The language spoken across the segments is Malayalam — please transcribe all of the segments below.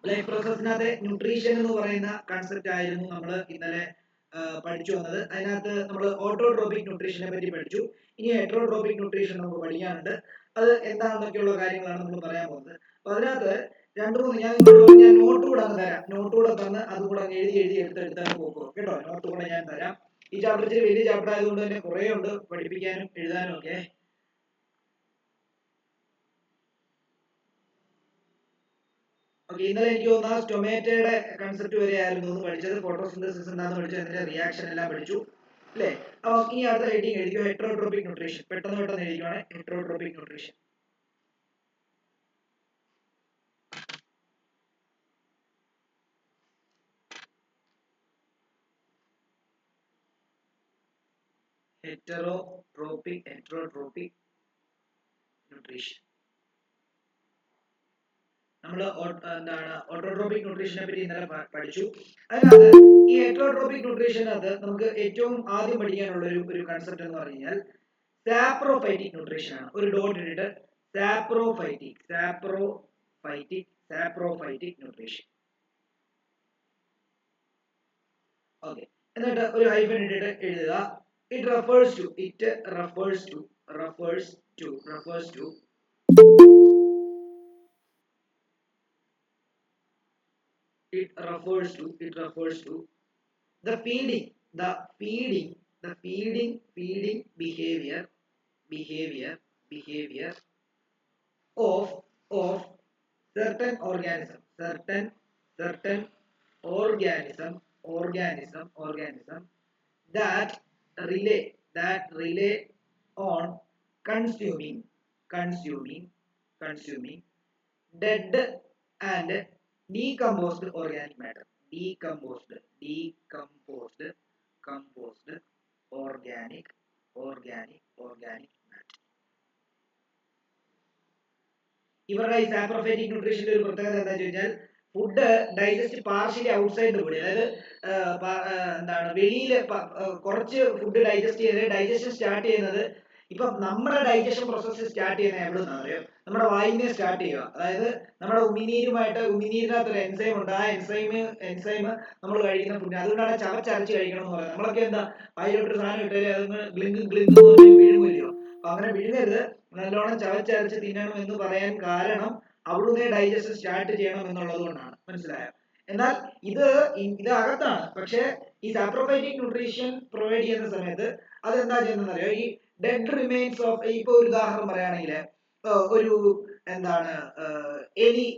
ലൈഫ് പ്രോസസ്സിനകത്ത് ന്യൂട്രീഷൻ എന്ന് പറയുന്ന കൺസെപ്റ്റ് ആയിരുന്നു നമ്മൾ ഇന്നലെ പഠിച്ചു വന്നത്. അതിനകത്ത് നമ്മൾ ഓട്ടോട്രോപിക് ന്യൂട്രീഷനെ പറ്റി പഠിച്ചു. ഇനി ഹെറ്ററോട്രോപിക് ന്യൂട്രീഷൻ നമുക്ക് പഠിക്കാനുണ്ട്. അത് എന്താണെന്നൊക്കെയുള്ള കാര്യങ്ങളാണ് നമ്മൾ പറയാൻ പോകുന്നത്. അപ്പൊ അതിനകത്ത് ഞാൻ നോട്ട് കൂടെ അങ്ങ് തരാം. നോട്ട് കൂടെ തന്ന് അതും കൂടെ അങ്ങ് എഴുതി എടുത്താണ് പോകും കേട്ടോ. നോട്ട് കൂടെ ഞാൻ തരാം. ഈ ചാപ്റ്റർ ഇച്ചിരി വലിയ ചാപ്റ്റർ ആയതുകൊണ്ട് തന്നെ കുറേ ഉണ്ട് പഠിപ്പിക്കാനും എഴുതാനും ഒക്കെ. ഓക്കെ, ഇന്നലെ എനിക്ക് തോന്നുന്ന സ്റ്റൊമാറ്റോയുടെ കൺസെപ്റ്റ് വരെ ആയിരുന്നു പഠിച്ചത്. ഫോട്ടോസിന്തസിസ് എന്താണെന്ന് പഠിച്ചു, അതിന്റെ റിയാക്ഷൻ എല്ലാം പഠിച്ചു അല്ലേ? അപ്പൊ ഇനി അടുത്ത ഹെഡിങ് എഴുതിയോ, ഹെറ്ററോട്രോപിക് ന്യൂട്രീഷൻ. പെട്ടെന്ന് എഴുതിക്കോണേ, ഹെറ്ററോട്രോപിക് ന്യൂട്രീഷൻ. ഹെറ്ററോട്രോപിക് ന്യൂട്രീഷൻ. നമ്മൾ എന്താണ് ഓട്ടോട്രോപിക് ന്യൂട്രീഷനെ പറ്റി ഇന്നലെ പഠിച്ചു. അതിനകത്ത് ഈ ഹെറ്ററോട്രോപിക് ന്യൂട്രീഷനകത്ത് നമുക്ക് ഏറ്റവും ആദ്യം പഠിക്കാനുള്ള ഒരു കൺസെപ്റ്റ് എന്ന് പറഞ്ഞു കഴിഞ്ഞാൽ സാപ്രോഫൈറ്റിക് ന്യൂട്രീഷൻ ആണ്. ഒരു ഡോട്ട് ഇട്ടിട്ട് സാപ്രോഫൈറ്റിക് ന്യൂട്രീഷൻ. ഓക്കെ, എന്നിട്ട് ഒരു ഹൈഫൻ ഇട്ടിട്ട് എഴുതുക. It refers to it refers to the feeding behavior of certain organism that rely on consuming dead and decomposed organic matter. Decomposed organic matter. ഇവരുടെ ഈ സാപ്രോഫൈറ്റിക് ന്യൂട്രീഷന്റെ ഒരു പ്രത്യേകത എന്താ ചോദിച്ചാൽ, food digest partially outside the body. അതായത് എന്താണ്, വെളിയിൽ കുറച്ച് ഫുഡ് ഡൈജസ്റ്റ് ചെയ്ത് ഡൈജഷൻ സ്റ്റാർട്ട് ചെയ്യുന്നത്. ഇപ്പം നമ്മുടെ ഡൈജഷൻ പ്രോസസ്സ് സ്റ്റാർട്ട് ചെയ്യുന്നത് എവിടെ നിന്നാണ് അറിയോ? നമ്മുടെ വായിനെ സ്റ്റാർട്ട് ചെയ്യുക. അതായത് നമ്മുടെ ഉമിനീരിനകത്ത് ഒരു എൻസൈം ഉണ്ട്. ആ എൻസൈം നമ്മൾ കഴിക്കുന്ന ഫുഡ്, അതുകൊണ്ടാണ് ചവച്ചരച്ച് കഴിക്കണം എന്ന് പറയുന്നത്. നമ്മളൊക്കെ എന്താ, വായിലോട്ടൊരു സാധനം ഇട്ടാൽ അതൊന്ന് ഗ്ലിങ് വിഴുങ്ങില്ലയോ? അപ്പൊ അങ്ങനെ വിഴുങ്ങരുത്, നല്ലോണം ചവച്ചരച്ച് തിന്നണം എന്ന് പറയാൻ കാരണം അവിടുന്ന് ഡൈജഷൻ സ്റ്റാർട്ട് ചെയ്യണം എന്നുള്ളത് കൊണ്ടാണ്. മനസ്സിലായോ? എന്നാൽ ഇത് അകത്താണ്. പക്ഷെ ഈ സാപ്രോഫൈറ്റിക് ന്യൂട്രീഷൻ പ്രൊവൈഡ് ചെയ്യുന്ന സമയത്ത് അതെന്താ ചെയ്യുന്നത് അറിയോ? ഈ ഡെഡ് റിമെയിൻസ് ഓഫ്, ഇപ്പൊ ഒരു ഉദാഹരണം പറയുകയാണെങ്കിൽ ഒരു എന്താണ്, എലി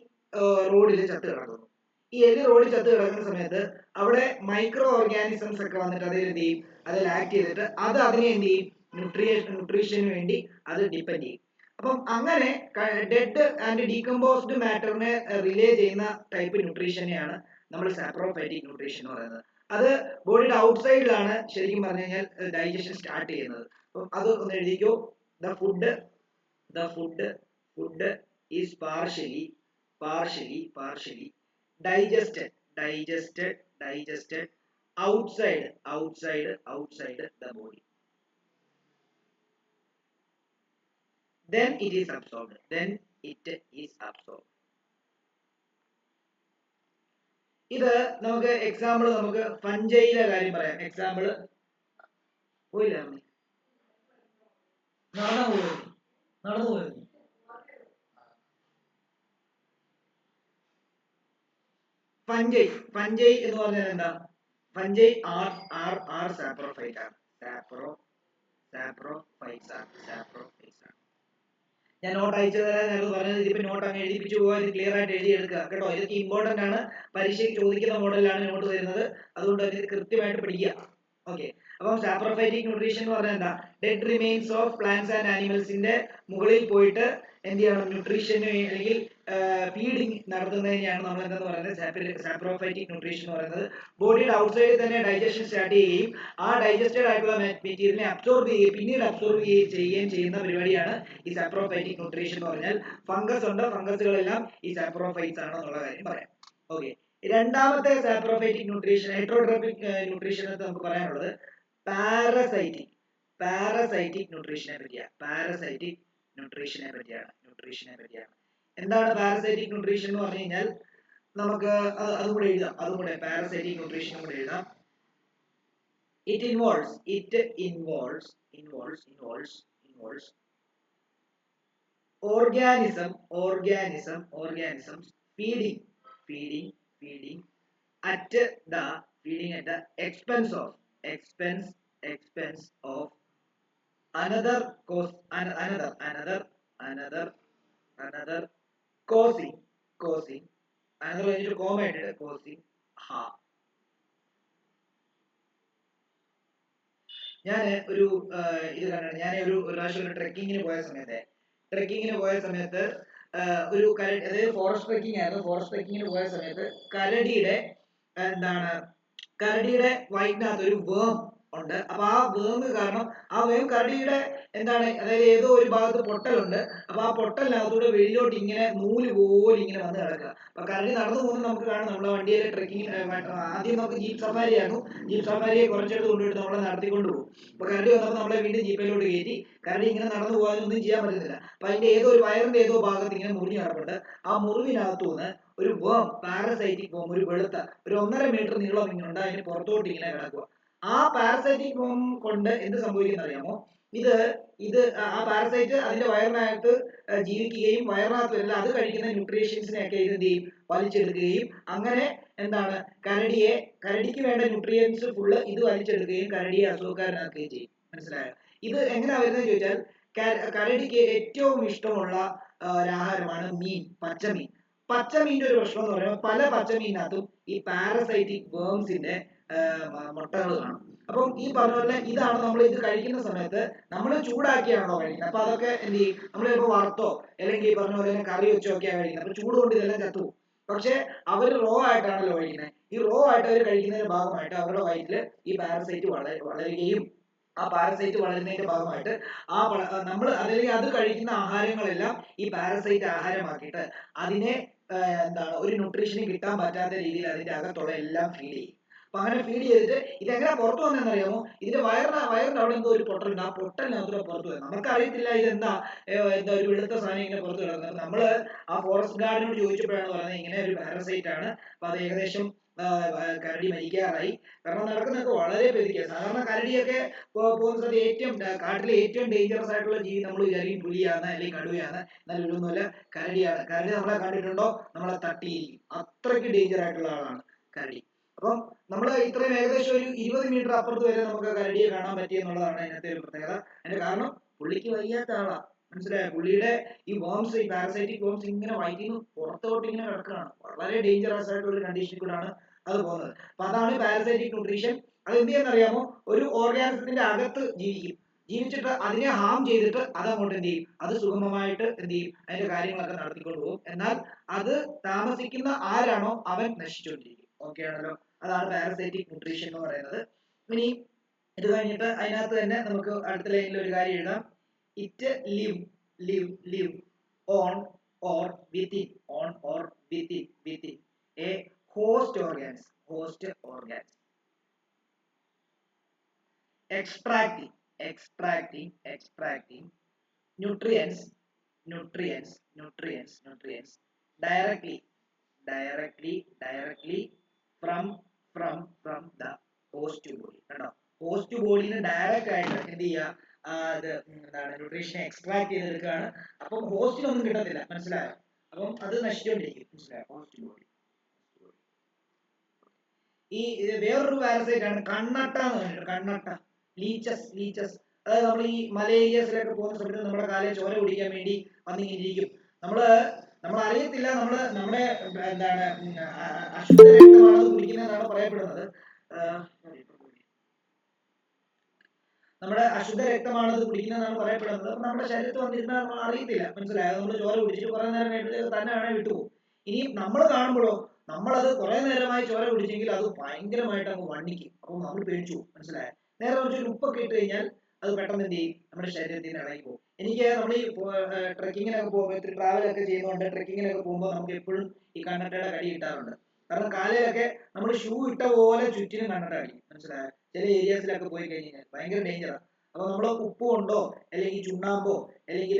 റോഡിൽ ചത്ത് കിടക്കുന്നു. ഈ എലി റോഡിൽ ചത്ത് കിടക്കുന്ന സമയത്ത് അവിടെ മൈക്രോ ഓർഗാനിസംസ് ഒക്കെ വന്നിട്ട് അതിൽ എന്ത് ചെയ്യും, അതിൽ ആക്ട് ചെയ്തിട്ട് അത് അതിനെ എന്ത് ചെയ്യും, ന്യൂട്രീഷന് വേണ്ടി അത് ഡിപ്പെൻഡ് ചെയ്യും. അപ്പം അങ്ങനെ ഡെഡ് ആൻഡ് ഡീകമ്പോസ്ഡ് മാറ്ററിനെ റിലേ ചെയ്യുന്ന ടൈപ്പ് ന്യൂട്രീഷനെയാണ് നമ്മൾ സാപ്രോഫൈറ്റിക് ന്യൂട്രീഷൻ എന്ന് പറയുന്നത്. അത് ബോഡിയുടെ ഔട്ട്സൈഡിലാണ് ശരിക്കും പറഞ്ഞു കഴിഞ്ഞാൽ ഡൈജഷൻ സ്റ്റാർട്ട് ചെയ്യുന്നത്. അപ്പം അത് ഒന്ന് എഴുതിക്കോ. The food is partially digested outside the body. Then it is absorbed. ഇത് നമുക്ക് എക്സാമ്പിൾ, നമുക്ക് ഫഞ്ചൈയിലെ കാര്യം പറയാം. എക്സാമ്പിൾ പോയില്ല, നടന്നു പോയത്. ഫഞ്ചൈ എന്ന് പറഞ്ഞാൽ എന്താ? ഫഞ്ചൈ ആർ സാപ്രോഫൈറ്റ് ആണ്. സാപ്രോഫൈറ്റ്സ് ആണ്. ഞാൻ നോട്ട് അയച്ചു തരാൻ ഞങ്ങൾ പറഞ്ഞത്. ഇതിപ്പോ നോട്ട് അങ്ങ് എഴുതിപ്പിച്ചു പോകാൻ ഇത് ക്ലിയർ ആയിട്ട് എഴുതി എടുക്കുക കേട്ടോ. ഇതൊക്കെ ഇമ്പോർട്ടന്റ് ആണ്, പരീക്ഷയ്ക്ക് ചോദിക്കുന്ന മോഡലാണ് നോട്ട് വരുന്നത്. അതുകൊണ്ട് തന്നെ ഇത് കൃത്യമായിട്ട് പഠിക്കുക. ഓക്കെ, അപ്പം സാപ്രോഫൈറ്റിക് ന്യൂട്രീഷൻ എന്ന് പറഞ്ഞാൽ എന്താ? Dead remains of plants and ആനിമൽസിന്റെ മുകളിൽ പോയിട്ട് എന്ത് ചെയ്യണം, ന്യൂട്രീഷന് അല്ലെങ്കിൽ ഫീഡിങ് നടത്തുന്നതിനെയാണ് നമ്മൾ എന്താന്ന് പറയുന്നത്, സാപ്രോഫൈറ്റിക് ന്യൂട്രീഷൻ എന്ന് പറയുന്നത്. ബോഡിയുടെ ഔട്ട്സൈഡിൽ തന്നെ ഡൈജഷൻ സ്റ്റാർട്ട് ചെയ്യുകയും ആ ഡൈജസ്റ്റഡ് ആയിട്ടുള്ള മെറ്റീരിയലിനെ പിന്നീട് അബ്സോർബ് ചെയ്യുകയും ചെയ്യുന്ന പരിപാടിയാണ് ഈ സാപ്രോഫൈറ്റിക് ന്യൂട്രീഷൻ എന്ന് പറഞ്ഞാൽ. ഫംഗസ് ഉണ്ട്, ഫംഗസുകളെല്ലാം ഈ സാപ്രോഫൈറ്റ്സ് ആണ് എന്നുള്ള കാര്യം പറയാം. ഓക്കെ, രണ്ടാമത്തെ സാപ്രോഫൈറ്റിക് ന്യൂട്രീഷൻ, ഹെറ്ററോട്രോപിക് ന്യൂട്രീഷൻ എന്ന് നമുക്ക് പറയാനുള്ളത് പാരസൈറ്റിക് ന്യൂട്രീഷനെ പറ്റിയാണ്. എന്താണ് പാരസൈറ്റിക് ന്യൂട്രീഷൻ എന്ന് പറഞ്ഞു കഴിഞ്ഞാൽ, നമുക്ക് അതും കൂടെ എഴുതാം, അതും കൂടെ പാരസൈറ്റിക് ന്യൂട്രീഷനും കൂടെ എഴുതാം. It involves organisms feeding at the expense of another cause another causing another കഴിഞ്ഞിട്ട് കോമ ഇട്ടിട്ട് causing harm. ഞാൻ ഒരു ഇത് കണ്ടു. ഞാൻ ഒരു പ്രാവശ്യം ഒരു ട്രെക്കിങ്ങിന് പോയ സമയത്ത് ഒരു അതായത് ഫോറസ്റ്റ് ട്രെക്കിംഗ് ആയിരുന്നു. ഫോറസ്റ്റ് ട്രെക്കിങ്ങിന് പോയ സമയത്ത് കരടിയുടെ വയറ്റിനകത്ത് ഒരു വേം ഉണ്ട്. അപ്പൊ ആ വേം കാരണം കരടിയുടെ അതായത് ഏതോ ഒരു ഭാഗത്ത് പൊട്ടലുണ്ട്. അപ്പൊ ആ പൊട്ടലിനകത്തൂടെ വെളിയിലോട്ട് ഇങ്ങനെ നൂല് പോലെ ഇങ്ങനെ വന്ന് കിടക്കുക. അപ്പൊ കരടി നടന്നു പോകുന്നത് നമുക്ക് കാണാം. നമ്മളെ വണ്ടിയിലെ ട്രെക്കിങ്ങിന് ആദ്യം നമുക്ക് ജീപ്പ് സഫാരി ആയിരുന്നു. ജീപ്പ് സഫാരിയെ കുറച്ചെടുത്ത് കൊണ്ടുപോയിട്ട് നമ്മളെ നടത്തിക്കൊണ്ട് പോകും. അപ്പൊ കരടി വന്നപ്പോൾ നമ്മളെ വീണ്ടും ജീപ്പിലോട്ട് കയറ്റി. കരടി ഇങ്ങനെ നടന്നു പോകാനൊന്നും ചെയ്യാൻ പറ്റുന്നില്ല. അപ്പൊ അതിന്റെ വയറിന്റെ ഏതോ ഭാഗത്ത് ഇങ്ങനെ മുറിഞ്ഞ് കിടപ്പുണ്ട്. ആ മുറിവിനകത്തുനിന്ന് ഒരു വേം, പാരസൈറ്റിക് വേം, ഒരു വെളുത്ത ഒരു 1.5 മീറ്റർ നീളം ഇങ്ങനെയുണ്ട്. അതിന് പുറത്തോട്ട് ഇങ്ങനെ കിടക്കുക. ആ പാരസൈറ്റിക് വേം കൊണ്ട് എന്ത് സംഭവിക്കുന്ന അറിയാമോ? ഇത് ആ പാരസൈറ്റ് അതിന്റെ വയറിനകത്ത് ജീവിക്കുകയും വയറിനകത്ത് വരില്ല, അത് കഴിക്കുന്ന ന്യൂട്രീഷ്യൻസിനെയൊക്കെ ഇത് എന്ത് ചെയ്യും? വലിച്ചെടുക്കുകയും അങ്ങനെ കരടിക്ക് വേണ്ട ന്യൂട്രിയൻസ് ഫുള്ള് ഇത് വലിച്ചെടുക്കുകയും കരടിയെ അസുഖക്കാരനാക്കുകയും ചെയ്യും. മനസ്സിലായോ? ഇത് എങ്ങനെയാ വരുന്നത് ചോദിച്ചാൽ കരടിക്ക് ഏറ്റവും ഇഷ്ടമുള്ള ആഹാരമാണ് മീൻ, പച്ചമീൻ. പച്ചമീൻ്റെ ഒരു പ്രശ്നം എന്ന് പറയുമ്പോൾ പല പച്ചമീനകത്തും ഈ പാരസൈറ്റിക് വേംസിന്റെ മുട്ടകൾ കാണും. അപ്പം ഈ പറഞ്ഞ പോലെ ഇതാണ് നമ്മൾ ഇത് കഴിക്കുന്ന സമയത്ത് നമ്മൾ ചൂടാക്കിയാണോ കഴിക്കുന്നത്. അപ്പൊ അതൊക്കെ എന്ത് ചെയ്യും? നമ്മൾ ചിലപ്പോൾ വറുത്തോ അല്ലെങ്കിൽ ഈ പറഞ്ഞ പോലെ തന്നെ കറി വെച്ചോ ഒക്കെയാണ് കഴിക്കുന്നത്. അപ്പൊ ചൂട് കൊണ്ട് ഇതെല്ലാം ചത്തുപോകും. പക്ഷെ അവർ റോ ആയിട്ടാണല്ലോ കഴിക്കുന്നത്. ഈ റോ ആയിട്ട് അവർ കഴിക്കുന്നതിന്റെ ഭാഗമായിട്ട് അവരുടെ വയറ്റിൽ ഈ പാരസൈറ്റ് വളരുകയും ആ പാരസൈറ്റ് വളരുന്നതിന്റെ ഭാഗമായിട്ട് നമ്മൾ അല്ലെങ്കിൽ അത് കഴിക്കുന്ന ആഹാരങ്ങളെല്ലാം ഈ പാരസൈറ്റ് ആഹാരമാക്കിയിട്ട് അതിനെ ഒരു ന്യൂട്രീഷനും കിട്ടാൻ പറ്റാത്ത രീതിയിൽ അതിന്റെ അകത്തുള്ള എല്ലാം ഫീഡ് ചെയ്യും. അപ്പൊ അങ്ങനെ ഫീഡ് ചെയ്തിട്ട് ഇതെങ്ങനെ പുറത്തു വന്നതെന്നറിയാമോ? ഇതിന്റെ വയറിന്റെ അവിടെ എന്തോ ഒരു പൊട്ടലുണ്ട്. ആ പൊട്ടലിനകത്തൂടെ പുറത്തു വരും. നമുക്കറിയത്തില്ല ഇതെന്താ ഒരു വെളുത്ത സാധനം ഇങ്ങനെ പുറത്ത് കിടക്കുന്നത്. അപ്പൊ നമ്മള് ആ ഫോറസ്റ്റ് ഗാർഡിനോട് ചോദിച്ചപ്പോഴാണ് പറയുന്നത് ഇങ്ങനെ ഒരു പാരസൈറ്റ് ആണ്. അപ്പൊ അത് ഏകദേശം കരടി മരിക്കാറായി. കാരണം നടക്കുന്നതൊക്കെ വളരെ പെരുതിക്കുക. സാധാരണ കരടിയൊക്കെ പോകുന്ന സ്ഥലത്ത് ഏറ്റവും കാട്ടിലെ ഏറ്റവും ഡേഞ്ചറസ് ആയിട്ടുള്ള ജീവി നമ്മൾ വിചാരിക്കും പുലിയാണ് അല്ലെങ്കിൽ കടുവയാണ്. എന്നാൽ ഇതൊന്നുമല്ല, കരടിയാണ്. കരടി നമ്മളെ കണ്ടിട്ടുണ്ടോ? നമ്മളെ തട്ടിയിരിക്കും. അത്രയ്ക്ക് ഡേഞ്ചർ ആയിട്ടുള്ള ആളാണ് കരടി. അപ്പം നമ്മൾ ഇത്രയും ഏകദേശം ഒരു 20 മീറ്റർ അപ്പുറത്ത് വരെ നമുക്ക് കരടിയെ കാണാൻ പറ്റി എന്നുള്ളതാണ് അതിനകത്തെ ഒരു പ്രത്യേകത. അതിന്റെ കാരണം പുള്ളിക്ക് വയ്യാത്ത ആളാ. മനസ്സിലായോ? പുള്ളിയുടെ ഈ വേംസ്, ഈ പാരസൈറ്റിക് വേംസ് ഇങ്ങനെ വയറ്റിൽ നിന്ന് പുറത്തോട്ട് ഇങ്ങനെ കിടക്കുകയാണ്. വളരെ ഡേഞ്ചറസ് ആയിട്ടുള്ള ഒരു കണ്ടീഷനിൽ കൂടാണ് അത് പോകുന്നത്. അപ്പൊ അതാണ് പാരസൈറ്റിക് ന്യൂട്രീഷൻ. അത് എന്ത് ചെയ്യാന്നറിയാമോ? ഒരു ഓർഗാനിസത്തിന്റെ അകത്ത് ജീവിച്ചിട്ട് അതിനെ ഹാം ചെയ്തിട്ട് അതങ്ങോട്ട് എന്ത് ചെയ്യും? അത് സുഗമമായിട്ട് എന്ത് ചെയ്യും? അതിന്റെ കാര്യങ്ങളൊക്കെ നടത്തിക്കൊണ്ട് പോകും. എന്നാൽ അത് താമസിക്കുന്ന ആരാണോ അവൻ നശിച്ചുകൊണ്ടിരിക്കും. ഓക്കെ ആണല്ലോ? അതാണ് പാരസൈറ്റിക് ന്യൂട്രീഷൻ എന്ന് പറയുന്നത്. ഇനി ഇത് കഴിഞ്ഞിട്ട് അതിനകത്ത് തന്നെ നമുക്ക് അടുത്ത ലൈനിൽ ഒരു കാര്യം എഴുതാം. It live on or within a host organs extracting nutrients directly from the host body. കണ്ടോ? ഹോസ്റ്റ് ബോഡിന്ന് ഡയറക്റ്റ് ആയിട്ട് എന്ത് ചെയ്യുക? ന്യൂട്രീഷനെ എക്സ്ട്രാക്ട് ചെയ്തെടുക്കുകയാണ്. അപ്പം ഹോസ്റ്റിനൊന്നും കിട്ടത്തില്ല. മനസ്സിലായോ? അപ്പം അത് നശിച്ചുകൊണ്ടിരിക്കും. മനസ്സിലായോ? Host body. ഈ വേറൊരു പാരസൈറ്റ് ആണ് കണ്ണട്ട എന്ന് പറഞ്ഞിട്ട്. കണ്ണട്ട, ലീച്ചസ്. അതായത് നമ്മൾ ഈ മല ഏരിയാസിലൊക്കെ പോകുന്ന സമയത്ത് നമ്മുടെ കാലിൽ ചോര കുടിക്കാൻ വേണ്ടി വന്നിങ്ങനെ ഇരിക്കും. നമ്മൾ അറിയത്തില്ല നമ്മുടെ അശുദ്ധ രക്തമാണ് കുടിക്കുന്നതെന്നാണ് പറയപ്പെടുന്നത്. നമ്മുടെ അശുദ്ധ രക്തമാണ് അത് കുടിക്കുന്നതെന്നാണ് പറയപ്പെടുന്നത്. അപ്പൊ നമ്മുടെ ശരീരത്തിൽ വന്നിരുന്നാൽ നമ്മൾ അറിയത്തില്ല. മനസ്സിലായോ? നമ്മൾ ചോര കുടിച്ചിട്ട് കുറെ നേരം കഴിഞ്ഞിട്ട് തന്നെ വേണേൽ വിട്ടുപോകും. ഇനി നമ്മൾ കാണുമ്പോഴോ നമ്മളത് കുറെ നേരമായി ചോര കുടിച്ചെങ്കിൽ അത് ഭയങ്കരമായിട്ട് അങ്ങ് വണ്ണിക്കും. അപ്പൊ നമ്മൾ പേടിച്ചു പോകും. മനസ്സിലായോ? നേരെ കുറച്ച് ഉപ്പൊക്കെ ഇട്ട് കഴിഞ്ഞാൽ അത് പെട്ടെന്ന് എന്ത് ചെയ്യും? നമ്മുടെ ശരീരത്തിൽ നിന്ന് ഇളകി പോകും. എനിക്ക് നമ്മൾ ഈ ട്രെക്കിങ്ങിനൊക്കെ പോകുമ്പോൾ ഇത്തിരി ട്രാവലൊക്കെ ചെയ്യുന്നതുകൊണ്ട് ട്രെക്കിങ്ങിനൊക്കെ പോകുമ്പോൾ നമുക്ക് എപ്പോഴും ഈ കണ്ണട്ടയുടെ കടി കിട്ടാറുണ്ട്. കാരണം കാലയിലൊക്കെ നമ്മൾ ഷൂ ഇട്ട പോലെ ചുറ്റിനും കണ്ണട്ട അടിക്കും. മനസ്സിലായോ? ചില ഏരിയാസിലൊക്കെ പോയി കഴിഞ്ഞാൽ ഭയങ്കര ഡേഞ്ചറാണ്. അപ്പൊ നമ്മൾ ഉപ്പ് കൊണ്ടോ അല്ലെങ്കിൽ ചുണ്ണാമ്പോ അല്ലെങ്കിൽ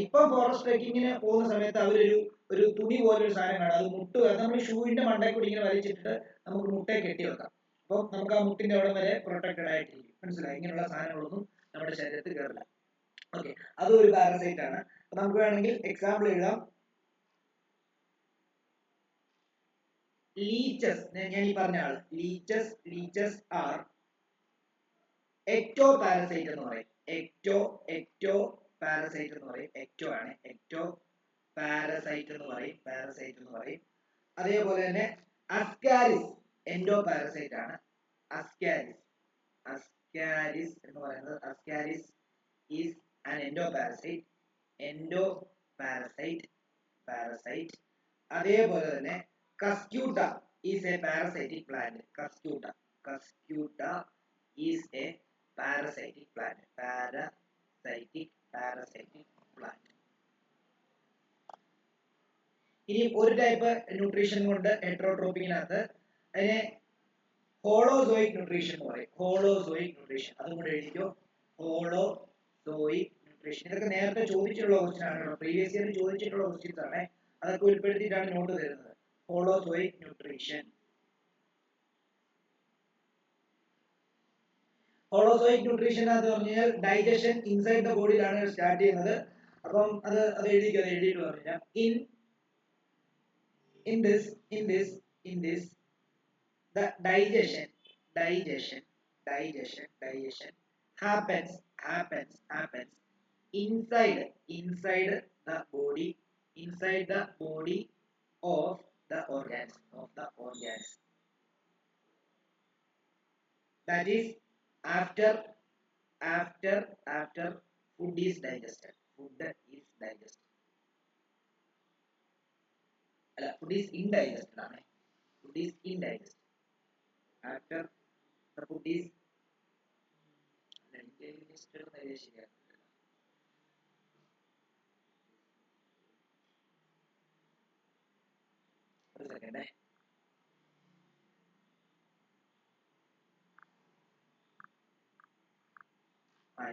ഇപ്പം ഫോറസ്റ്റ് ട്രെക്കിങ്ങിന് പോകുന്ന സമയത്ത് അവരൊരു ഒരു തുണി പോലൊരു സാധനം കാണാം. അത് മുട്ട് നമ്മൾ ഷൂവിന്റെ മണ്ടയിൽ കൂടി ഇങ്ങനെ വലിച്ചിട്ട് നമുക്ക് മുട്ടയെ കെട്ടി വെക്കാം. അപ്പോൾ നമുക്ക് ആ മുട്ടിന്റെ അവിടെ വരെ പ്രൊട്ടക്റ്റഡ് ആയിട്ടിരിക്കും. മനസ്സിലായി? ഇങ്ങനെയുള്ള സാധനങ്ങളൊന്നും നമ്മുടെ ശരീരത്തിൽ കയറില്ല. ഓക്കെ, അതും ഒരു പാരസൈറ്റ് ആണ്. അപ്പൊ നമുക്ക് വേണമെങ്കിൽ എക്സാമ്പിൾ എഴുതാം. ലീച്ചസ്, ഞാൻ ഈ പറഞ്ഞ ആള് ലീച്ചസ് ആർ എക്ടോ പാരസൈറ്റ് എന്ന് പറയും. എക്ടോ പാരസൈറ്റ് എന്ന് പറയും. എക്ടോ ആണ്, എക്ടോ പാരസൈറ്റ് എന്ന് പറയും. അതേപോലെ തന്നെ അസ്കാരിസ് എൻഡോ പാരസൈറ്റ് ആണ്. അസ്കാരിസ് എന്ന് പറയുന്നത്, Ascaris is an endo parasite. അതേപോലെ തന്നെ Cuscuta is A parasitic plant. Cuscuta is A parasitic plant. Parasitic plant. ഇനി ഒരു ടൈപ്പ് ന്യൂട്രീഷൻ കൊണ്ട് ഹെറ്ററോട്രോപ്പിക്കിനകത്ത് അതിനെ ഹോളോസോയിക് ന്യൂട്രീഷൻ എന്ന് പറയും. ഹോളോസോയിക് ന്യൂട്രീഷൻ, അതും കൂടെ എഴുതിക്കോ. Holozoic nutrition. ഇതൊക്കെ നേരത്തെ ചോദിച്ചിട്ടുള്ള ക്വസ്റ്റ്യൻ ആണ്, പ്രീവിയസ് ഇയർ ചോദിച്ചിട്ടുള്ള ക്വസ്റ്റ്യൻസ് ആണ്. അതൊക്കെ ഉൾപ്പെടുത്തിയിട്ടാണ് നോട്ട് തരുന്നത്. Holozoic nutrition. ഹോളോസോയിക് ന്യൂട്രീഷൻ എന്ന് പറഞ്ഞാൽ ഡൈജഷൻ ഇൻസൈഡ് ദ ബോഡിയിലാണ് സ്റ്റാർട്ട് ചെയ്യുന്നത്. അപ്പം അത് എഴുതിയിട്ട് പറഞ്ഞാൽ in this the digestion happens inside the body of the organs. That is after food is digested. Food is indigested. After the food is ഒരു സെക്കൻഡ്.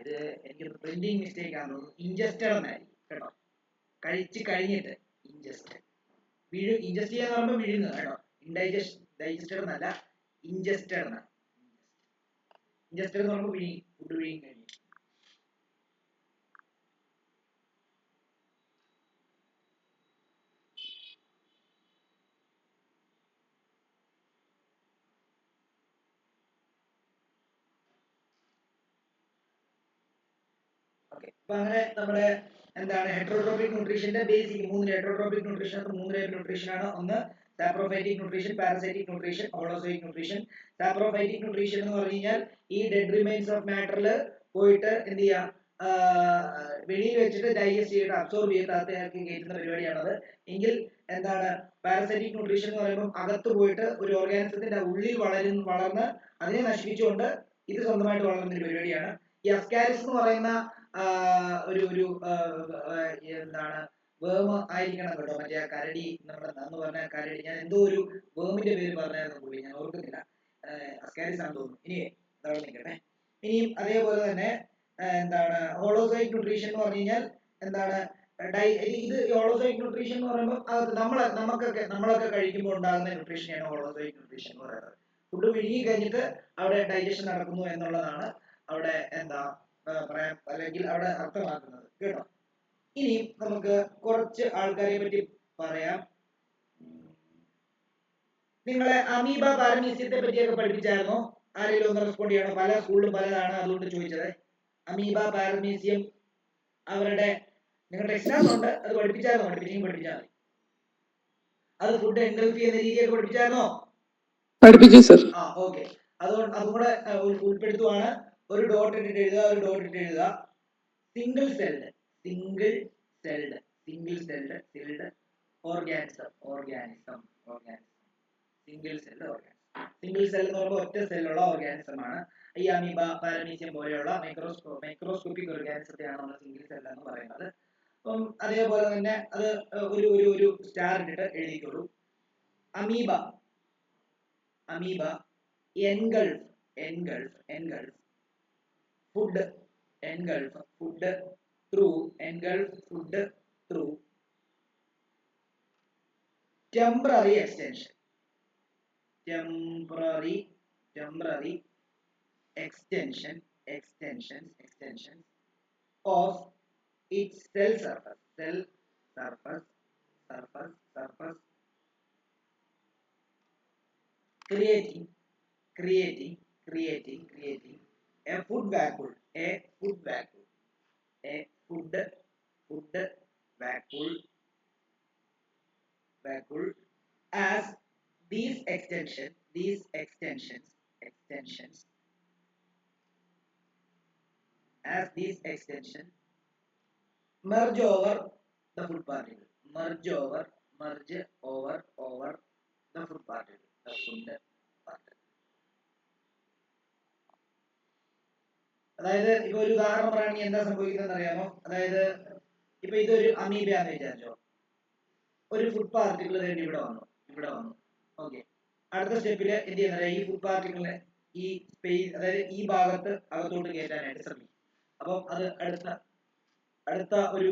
ഇത് എനിക്ക് പ്രിന്റിംഗ് മിസ്റ്റേക്ക് ആണെന്ന് തോന്നുന്നു. ഇൻജസ്റ്റഡ് എന്നായിരിക്കും കേട്ടോ. കഴിച്ച് കഴിഞ്ഞിട്ട് ഇൻജസ്റ്റ് ചെയ്യാന്ന് പറയുമ്പോൾ വിഴുങ്ങുക കേട്ടോ. ഡൈജസ്റ്റഡ് എന്നല്ല, ഇൻജസ്റ്റഡ് എന്നാണ്. ഇൻജസ്റ്റഡ് എന്ന് പറയുമ്പോൾ ഫുഡ് വിഴുങ്ങി കഴിഞ്ഞു. അപ്പൊ അങ്ങനെ നമ്മുടെ എന്താണ് ഹെറ്ററോട്രോപിക് ന്യൂട്രീഷന്റെ ബേസിക് മൂന്ന് ഹെറ്ററോട്രോപിക് ന്യൂട്രീഷൻ ടൈപ്പ് ന്യൂട്രീഷൻ ആണ്. ഒന്ന് saprophytic nutrition, parasitic nutrition, holozoic nutrition. Saprophytic nutrition എന്ന് പറഞ്ഞു കഴിഞ്ഞാൽ ഈ ഡെഡ് റിമൈൻസ് ഓഫ് മാറ്ററിൽ പോയിട്ട് എന്ത് ചെയ്യാം, വെളിയിൽ വെച്ചിട്ട് ഡൈജസ്റ്റ് ചെയ്തിട്ട് അബ്സോർബ് ചെയ്തിട്ട് അകത്തേക്ക് കയറ്റുന്ന പരിപാടിയാണത്. എങ്കിൽ എന്താണ് പാരസൈറ്റിക് ന്യൂട്രീഷൻ എന്ന് പറയുമ്പോൾ അകത്ത് പോയിട്ട് ഒരു ഓർഗാനിസത്തിന്റെ ഉള്ളിൽ വളർന്ന് അതിനെ നശിപ്പിച്ചുകൊണ്ട് ഇത് സ്വന്തമായിട്ട് വളർന്ന ഒരു പരിപാടിയാണ്. ഈ അസ്കാരിസ് എന്ന് പറയുന്ന ഒരു എന്താണ് വേമ ആയിരിക്കണം കേട്ടോ. മറ്റേ ആ കരടി, നമ്മുടെ അന്ന് പറഞ്ഞ കരടി, ഞാൻ എന്തോ ഒരു വേമിന്റെ പേര് പറഞ്ഞായിരുന്നു കൂടി, ഞാൻ ഓർക്കുന്നില്ല. അസ്കാരിസ് ആണെന്ന് തോന്നുന്നു. ഇനി അതവിടെ നിൽക്കട്ടെ. ഇനിയും അതേപോലെ തന്നെ എന്താണ് ഹോളോസോയിക് ന്യൂട്രീഷൻ എന്ന് പറഞ്ഞു കഴിഞ്ഞാൽ എന്താണ് ഇത് ഹോളോസോയിക് ന്യൂട്രീഷൻ എന്ന് പറയുമ്പോൾ നമ്മളൊക്കെ കഴിക്കുമ്പോൾ ഉണ്ടാകുന്ന ന്യൂട്രീഷനെയാണ് ഹോളോസോയിക് ന്യൂട്രീഷൻ എന്ന് പറയുന്നത്. ഫുഡ് വിഴുങ്ങി കഴിഞ്ഞിട്ട് അവിടെ ഡൈജഷൻ നടക്കുന്നു എന്നുള്ളതാണ് അവിടെ എന്താ പറയാൻ, അല്ലെങ്കിൽ അവിടെ അർത്ഥമാക്കുന്നത് കേട്ടോ. ഇനി നമുക്ക് കുറച്ച് ആൾക്കാരെ പറ്റി പറയാം. നിങ്ങളെ അമീബ പാരമീസിയത്തെ പറ്റിയൊക്കെ പഠിപ്പിച്ചായിരുന്നോ? ആരെങ്കിലും ഒന്ന് റെസ്പോണ്ട് ചെയ്യണം. പല സ്കൂളിലും പലതാണ്, അതുകൊണ്ട് ചോദിച്ചത്. അമീബ പാരമീസിയം അവരുടെ നിങ്ങളുടെ എക്സാം ഉണ്ട്, അത് പഠിപ്പിച്ചാൽ മതി. അത് ഫുഡ് എൻഗൾഫ് ചെയ്യുന്ന രീതിയൊക്കെ പഠിപ്പിച്ചായിരുന്നോ? പഠിപ്പിച്ചു സർ. ഓക്കെ, അതുകൊണ്ട് അതും കൂടെ ഉൾപ്പെടുത്തുവാണ്. ഒരു ഡോട്ട് ഇട്ടിട്ട് എഴുതുക. Single celled organism. Single cell എന്ന് പറയുമ്പോൾ ഒറ്റ സെല്ലുള്ള ഓർഗാനിസം ആണ്. ഈ അമീബ, പാരമീസിയം പോലെയുള്ള മൈക്രോസ്കോപ്പിക് ഓർഗാനിസത്തെയാണ് നമ്മൾ സിംഗിൾ സെൽ എന്ന് പറയുന്നത്. അപ്പം അതേപോലെ തന്നെ അത് ഒരു സ്റ്റാർ ഇട്ടിട്ട് എഴുതിക്കോളൂ. Amoeba engulf food through temporary extension of its cell surface creating a food vacuole as these extensions merge over the food particle merge over the food particle അതായത് ഇപ്പൊ ഒരു ഉദാഹരണം പറയുകയാണെങ്കിൽ എന്താ സംഭവിക്കുന്നത് അറിയാമോ? അതായത് ഇപ്പൊ ഇതൊരു അമീബയാന്ന് വിചാരിച്ചോ, ഒരു ഫുഡ് പാർട്ടിക്കിൾ ഇവിടെ വന്നു ഓക്കെ. അടുത്ത സ്റ്റെപ്പില് എന്ത് ചെയ്യുന്നത്, ഈ ഫുഡ് പാർട്ടിക്കിളിനെ ഈ സ്പേസ്, അതായത് ഈ ഭാഗത്ത് അകത്തോട്ട് കയറ്റാനായിട്ട് ശ്രമിക്കും. അപ്പം അത് അടുത്ത ഒരു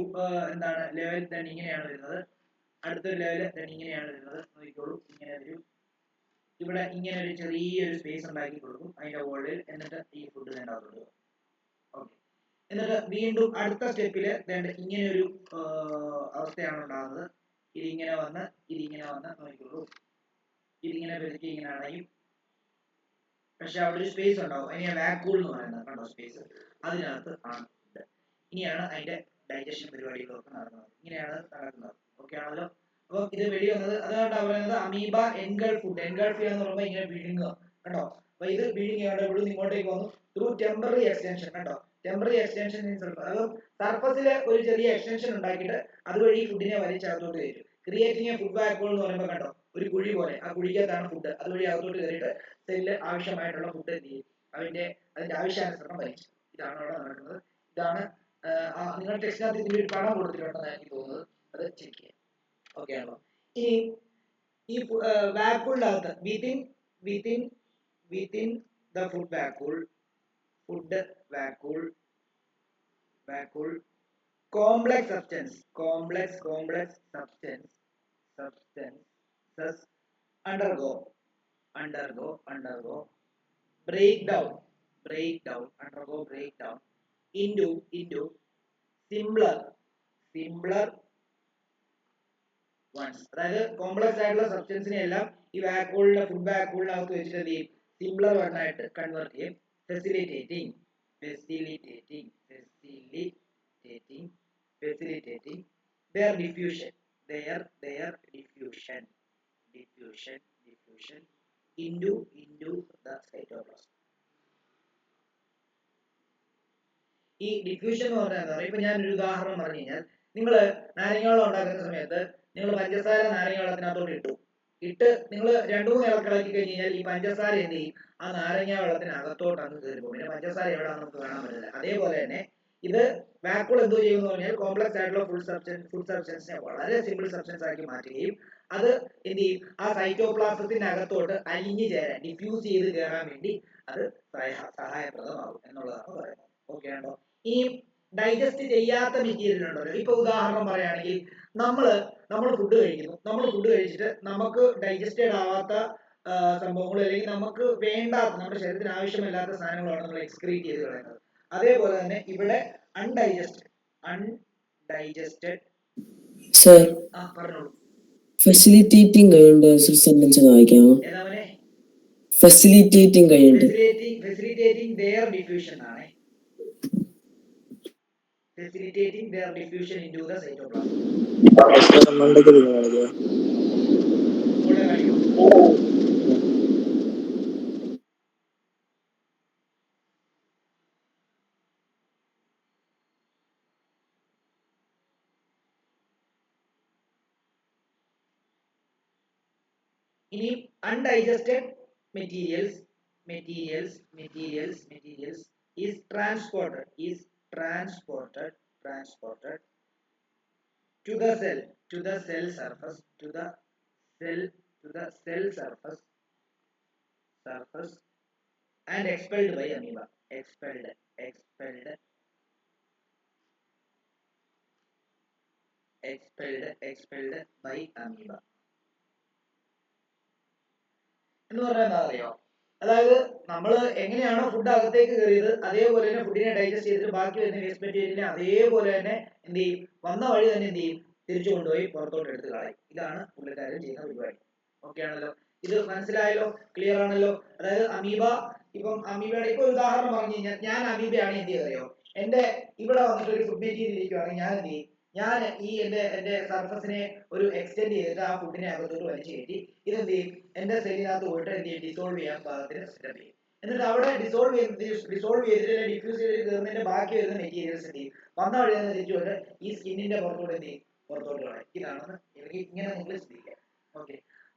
എന്താണ് ലെവൽ തന്നെ ഇങ്ങനെയാണ് വരുന്നത്. അടുത്തൊരു ലെവൽ തന്നെ ഇങ്ങനെയാണ് വരുന്നത്. നോക്കിക്കോളൂ, ഇങ്ങനെ ഒരു ഇവിടെ ഇങ്ങനെ ഒരു ചെറിയൊരു സ്പേസ് ഉണ്ടാക്കി കൊടുക്കും അതിന്റെ വോളിൽ. എന്നിട്ട് ഈ ഫുഡ് തന്നെ അകത്തോട്ട് ഓക്കെ. എന്നിട്ട് വീണ്ടും അടുത്ത സ്റ്റെപ്പില് ഇങ്ങനെ ഒരു അവസ്ഥയാണ് ഉണ്ടാകുന്നത്. ഇതിങ്ങനെ വന്ന് നോക്കിക്കോളൂ, ഇതിങ്ങനെ പെരുക്കി ഇങ്ങനെ അടയും. പക്ഷെ അവിടെ ഒരു സ്പേസ് ഉണ്ടാവും, അതിനെ വാക്യൂൾ എന്ന് പറയുന്നത്. കണ്ടോ സ്പേസ്, അതിനകത്ത് ആണ്. ഇനിയാണ് അതിന്റെ ഡൈജഷൻ പരിപാടികളൊക്കെ നടക്കുന്നത്. ഇങ്ങനെയാണ് നടക്കുന്നത്. ഓക്കെ ആണല്ലോ? അപ്പൊ ഇത് വെളി വന്നത് അതുകൊണ്ടാണ് പറയുന്നത് അമീബ എൻഗൾഫ് എന്ന് പറയുമ്പോൾ ഇങ്ങനെ വിഴുങ്ങുക. കണ്ടോ? അപ്പൊ ഇത് വിഴുങ്ങിയാണ് ഇവിടെ ഇങ്ങോട്ടേക്ക് വന്നു ത്രൂ ടെമ്പററി എക്സ്റ്റൻഷൻ. കണ്ടോ? ടെമ്പററി എക്സ്റ്റൻഷൻ മീൻസ് അത് സർഫസിലെ ഒരു ചെറിയ എക്സ്റ്റൻഷൻ ഉണ്ടാക്കിയിട്ട് അതുവഴി ഫുഡിനെ വലിച്ചകത്തോട്ട് കയറ്റും. ക്രിയേറ്റിംഗ് എ ഫുഡ് വാക്യൂൾ എന്ന് പറയുമ്പോൾ കണ്ടോ, ഒരു കുഴി പോലെ, ആ കുഴിക്കകത്താണ് ഫുഡ്. അതുവഴി അകത്തോട്ട് കയറിയിട്ട് സെല്ലിൽ ആവശ്യമായിട്ടുള്ള ഫുഡ് എന്ത് ചെയ്യും, അതിന്റെ ആവശ്യാനുസരണം വലിച്ചു. ഇതാണ് അവിടെ നടക്കുന്നത്. ഇതാണ് നിങ്ങൾ ടെക്സ്റ്റിനകത്ത് ഇതിന്റെ ഒരു പടം കൊടുത്തിട്ടുണ്ടെന്ന് എനിക്ക് തോന്നുന്നത്, അത് ചെക്ക് ചെയ്യാം. ഓക്കെ ആണല്ലോ? ഇനി ഈ വാക്യൂളിനകത്ത് within the food vacuole complex substances undergo breakdown into simpler ones. അതായത് കോംപ്ലക്സ് ആയിട്ടുള്ള സബ്സ്റ്റൻസിനെ എല്ലാം ഈ വാക്യൂളിന്റെ ഫുഡ് വാക്യൂളിനകത്ത് വെച്ചിട്ട് എന്ത് ചെയ്യും, സിംപ്ലർ വൺ ആയിട്ട് കൺവേർട്ട് ചെയ്യും. Facilitating their diffusion into the cytoplasm. ഈ ഡിഫ്യൂഷൻ എന്ന് പറഞ്ഞാൽ, ഇപ്പൊ ഞാൻ ഒരു ഉദാഹരണം പറഞ്ഞു കഴിഞ്ഞാൽ, നിങ്ങൾ നാരങ്ങ വെള്ളം ഉണ്ടാക്കുന്ന സമയത്ത് നിങ്ങൾ പഞ്ചസാര നാരങ്ങ വെള്ളത്തിനകത്തോട്ട് ഇട്ട് നിങ്ങൾ 2-3 ഇളക്കി കഴിഞ്ഞ് കഴിഞ്ഞാൽ ഈ പഞ്ചസാര എന്ത് ചെയ്യും, ആ നാരങ്ങ വെള്ളത്തിനകത്തോട്ട് അങ്ങ് കയറി പോകും. പിന്നെ പഞ്ചസാര എവിടെയാണെന്ന് നമുക്ക് കാണാൻ പറ്റില്ല. അതേപോലെ തന്നെ ഇത് വാക്യൂൾ എന്തോ ചെയ്യുമെന്ന് പറഞ്ഞാൽ കോംപ്ലക്സ് ആയിട്ടുള്ള ഫുഡ് സബ്സ്റ്റൻസിനെ വളരെ സിമ്പിൾ സബ്സ്റ്റൻസ് ആക്കി മാറ്റുകയും അത് എന്ത് ചെയ്യും, ആ സൈറ്റോപ്ലാസത്തിനകത്തോട്ട് അലിഞ്ഞു ചേരാൻ, ഡിഫ്യൂസ് ചെയ്ത് കയറാൻ വേണ്ടി അത് സഹായപ്രദമാകും എന്നുള്ളതാണ് പറയുന്നത്. ഓക്കെ ആണോ? ഈ ഡൈജസ്റ്റ് ചെയ്യാത്ത മെറ്റീരിയൽ ഉണ്ടല്ലോ, ഇപ്പൊ ഉദാഹരണം പറയുകയാണെങ്കിൽ നമ്മൾ ഫുഡ് കഴിക്കുന്നു. നമ്മൾ ഫുഡ് കഴിച്ചിട്ട് നമുക്ക് ഡൈജസ്റ്റഡ് ആവാത്ത സംഭവങ്ങൾ, അല്ലെങ്കിൽ നമുക്ക് വേണ്ടാത്ത, നമ്മുടെ ശരീരത്തിന് ആവശ്യമില്ലാത്ത സാധനങ്ങളാണ് നമ്മൾ എക്സ്ക്രീറ്റ് ചെയ്ത് കളയുന്നത്. അതേപോലെ തന്നെ ഇവിടെ അൺഡൈജസ്റ്റഡ് സർ, പറഞ്ഞോളൂ. ഫെസിലിറ്റേറ്റിംഗ് കഴിയുണ്ട് സെന്റൻസ് വായിക്കാമോ? ഏതാവനെ? ഫെസിലിറ്റേറ്റിംഗ് കഴിയുണ്ട്. ഫെസിലിറ്റേറ്റിംഗ് their diffusion ആണ്. Facilitating their diffusion into the cytoplasm. ഇനി undigested materials is transported to the cell surface and expelled by amoeba. Expelled by amoeba. എന്ന് പറഞ്ഞാൽ എന്താ അറിയോ? അതായത് നമ്മൾ എങ്ങനെയാണോ ഫുഡ് അകത്തേക്ക് കയറിയത് അതേപോലെ തന്നെ ഫുഡിനെ ഡൈജസ്റ്റ് ചെയ്തിട്ട് ബാക്കി വരുന്ന വേസ്റ്റ് മെറ്റീരിയലിനെ അതേപോലെ തന്നെ എന്ത് ചെയ്യും, വന്ന വഴി തന്നെ എന്ത് ചെയ്യും, തിരിച്ചു കൊണ്ടുപോയി പുറത്തോട്ട് എടുത്ത് കളയും. ഇതാണ് പുള്ളിക്കാരൻ ചെയ്യുന്ന പരിപാടി. ഓക്കെ ആണല്ലോ? ഇത് മനസ്സിലായല്ലോ? ക്ലിയർ ആണല്ലോ? അതായത് അമീബ, ഇപ്പം അമീബയുടെ ഇപ്പൊ ഉദാഹരണം പറഞ്ഞു കഴിഞ്ഞാൽ ഞാൻ അമീബയാണ് എന്ത് ചെയ്തറിയോ, എന്റെ ഇവിടെ വന്നിട്ട് ഒരു ഫുഡ് മെറ്റീരിയൽ ഇരിക്കുവാണെങ്കിൽ ഞാൻ എന്ത് ചെയ്യും, ഞാൻ ഈ എന്റെ സർഫസിനെ ഒരു എക്സ്റ്റെൻഡ് ചെയ്തിട്ട് ആ ഫുഡിനെ അകത്തോട്ട് വലിച്ചു കയറ്റി ഇതെന്ത് ചെയ്യും, എന്റെ സെല്ലിനകത്ത് പോയിട്ട് എന്ത് ചെയ്യും, ഡിസോൾവ് ചെയ്യാൻ പാകത്തിന് സെറ്റപ്പ് ചെയ്യും. എന്നിട്ട് അവിടെ ഡിസോൾവ് ചെയ്തിട്ട് ഡിഫ്യൂസ് ചെയ്ത് കയറുന്നതിന്റെ ബാക്കി വരുന്ന മെറ്റീരിയൽസ് എന്ത് ചെയ്യും, വന്ന വഴി തന്നെ തിരിച്ചുകൊണ്ട് ഈ സ്കിന്നിന്റെ പുറത്തോട്ട് എന്ത് ചെയ്യും, പുറത്തോട്ട് കളയും. ഇതാണെന്ന് ഇങ്ങനെ നിങ്ങൾ ശ്രദ്ധിക്കുക. ഓക്കെ.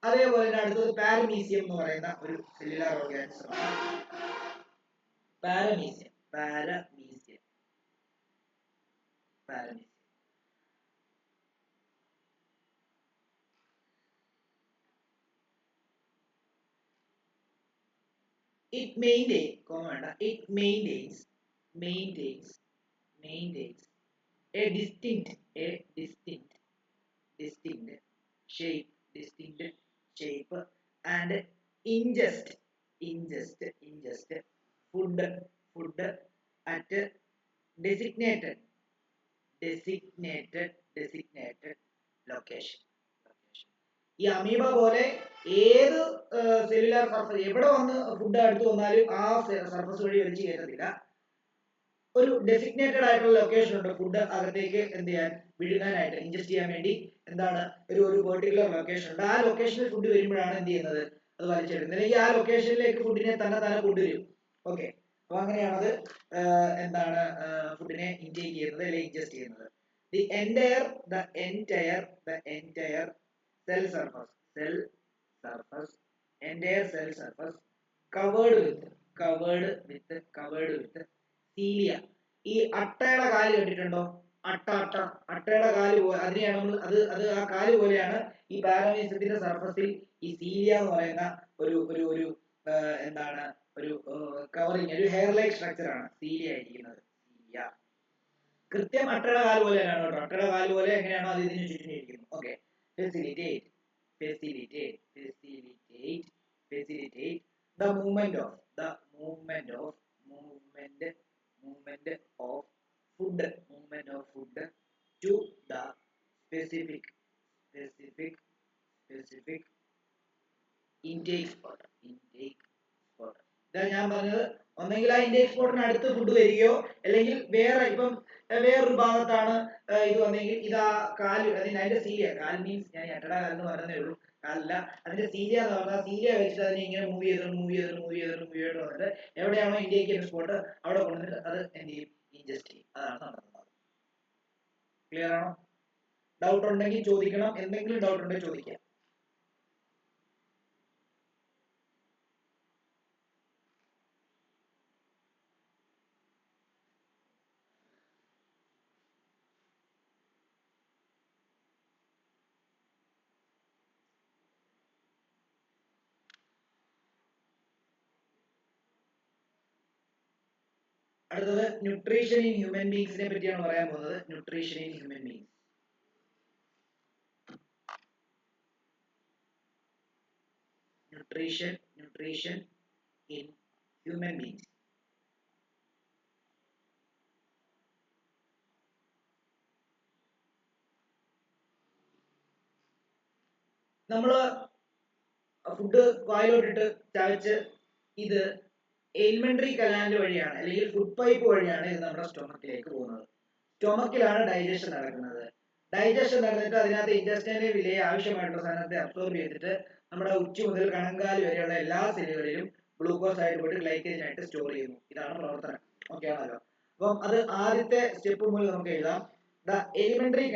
അതേപോലെ തന്നെ അടുത്തത് പാരമീസിയം എന്ന് പറയുന്ന ഒരു സെല്ലുലാർ ഓർഗാനിസം ആണ്. Paramecium. It maintains a distinct shape and ingest food at designated location. ഈ അമീബ പോലെ ഏത് സെല്ലുലാർ സർഫസ് എവിടെ വന്ന് ഫുഡ് അടുത്ത് വന്നാലും ആ സർഫസ് വഴി വലിച്ചു കയറ്റത്തില്ല. ഒരു ഡെസിഗ്നേറ്റഡ് ആയിട്ടുള്ള ലൊക്കേഷൻ ഉണ്ട് ഫുഡ് അകത്തേക്ക് എന്ത് ചെയ്യാൻ, വിഴുങ്ങാനായിട്ട്, ഇൻജസ്റ്റ് ചെയ്യാൻ വേണ്ടി. എന്താണ്, ഒരു പെർട്ടിക്കുലർ ലൊക്കേഷൻ ഉണ്ട്. ആ ലൊക്കേഷനിൽ ഫുഡ് വരുമ്പോഴാണ് എന്ത് ചെയ്യുന്നത്, അത് വലിച്ചെടുക്കുന്നത്. അല്ലെങ്കിൽ ആ ലൊക്കേഷനിലേക്ക് ഫുഡിനെ തന്നെ കൊണ്ടുവരും. ഓക്കെ. അപ്പൊ അങ്ങനെയാണത് എന്താണ് ഫുഡിനെ ഇൻടേക്ക് ചെയ്യുന്നത് അല്ലെങ്കിൽ ഇൻജസ്റ്റ് ചെയ്യുന്നത്. The entire cell surface covered with cilia. ഈ അട്ടയുടെ കാല് കണ്ടിട്ടുണ്ടോ? അട്ടയുടെ കാല് പോലെ അതിനെയാണ് നമ്മൾ അത് ആ കാല് പോലെയാണ് ഈ പാരമീസിയത്തിന്റെ സർഫസിൽ ഈ സീലിയ എന്ന് പറയുന്ന ഒരു എന്താണ് ഒരു കവറിങ്, ഒരു ഹെയർ ലൈക്ക് സ്ട്രക്ചർ ആണ് സീലിയ ഇരിക്കുന്നത്. സീലിയ കൃത്യം അട്ടയുടെ കാല് പോലെയാണ് കേട്ടോ. അട്ടയുടെ കാല് പോലെ എങ്ങനെയാണോ അത് ഇതിന് ചുറ്റിനും ഇരിക്കുന്നത്. Okay. facilitate the movement of food to the specific intake spot. ഇതാ ഞാൻ പറഞ്ഞത്, ഒന്നെങ്കിൽ ആ ഇൻടേക്ക് സ്പോട്ടിന് അടുത്ത് ഫുഡ് വരികയോ അല്ലെങ്കിൽ വേറൊരു ഭാഗത്താണ് ഇത് വന്നെങ്കിൽ ഇതാ കാല്, അതിന്റെ സീലിയ, കാൽ മീൻസ് ഞാൻ എട്ടട കാലെന്ന് പറഞ്ഞതേ ഉള്ളൂ, കാലല്ല, അതിന്റെ സീലിയ എന്ന് പറഞ്ഞാൽ സീലിയ വെച്ചിട്ട് അതിനെ ഇങ്ങനെ മൂവ് ചെയ്തിട്ട് വന്നിട്ട് എവിടെയാണോ ഇൻടേക്ക് ചെയ്യുന്ന സ്പോട്ട് അവിടെ കൊണ്ടുവന്നിട്ട് അത് എന്ത് ചെയ്യും, ഇൻജസ്റ്റ് ചെയ്യും. അതാണ് നടക്കുന്നത്. ക്ലിയർ ആണോ? ഡൗട്ട് ഉണ്ടെങ്കിൽ ചോദിക്കണം. എന്തെങ്കിലും ഡൗട്ട് ഉണ്ടെങ്കിൽ ചോദിക്കാം. അടുത്തത് ന്യൂട്രീഷൻ ഇൻ ഹ്യൂമൻ ബീങ്സിനെ പറ്റിയാണ് പറയാൻ പോകുന്നത്. Nutrition in human beings. Nutrition in human beings. നമ്മള് ഫുഡ് വായിലോട്ടിട്ട് ചവച്ച് ഇത് എലിമെന്ററി കനാല് വഴിയാണ് അല്ലെങ്കിൽ ഫുഡ് പൈപ്പ് വഴിയാണ് ഇത് നമ്മുടെ സ്റ്റൊമക്കിലേക്ക് പോകുന്നത്. സ്റ്റൊമക്കിലാണ് ഡൈജഷൻ നടക്കുന്നത്. ഡൈജഷൻ നടന്നിട്ട് അതിനകത്ത് ഇൻറ്റെസ്റ്റൈനൽ വിലയെ ആവശ്യമായിട്ടുള്ള സാധനത്തെ അബ്സോർബ് ചെയ്തിട്ട് നമ്മുടെ ഉച്ച മുതൽ കണങ്കാല് വരെയുള്ള എല്ലാ സെല്ലുകളിലും ഗ്ലൂക്കോസ് ആയിട്ട് പോയിട്ട് ഗ്ലൈക്കേജൻ ആയിട്ട് സ്റ്റോർ ചെയ്യുന്നു. ഇതാണ് പ്രവർത്തനം. ഓക്കെ ആണല്ലോ? അപ്പം അത് ആദ്യത്തെ സ്റ്റെപ്പ് മുതൽ നമുക്ക് എഴുതാം. The elementary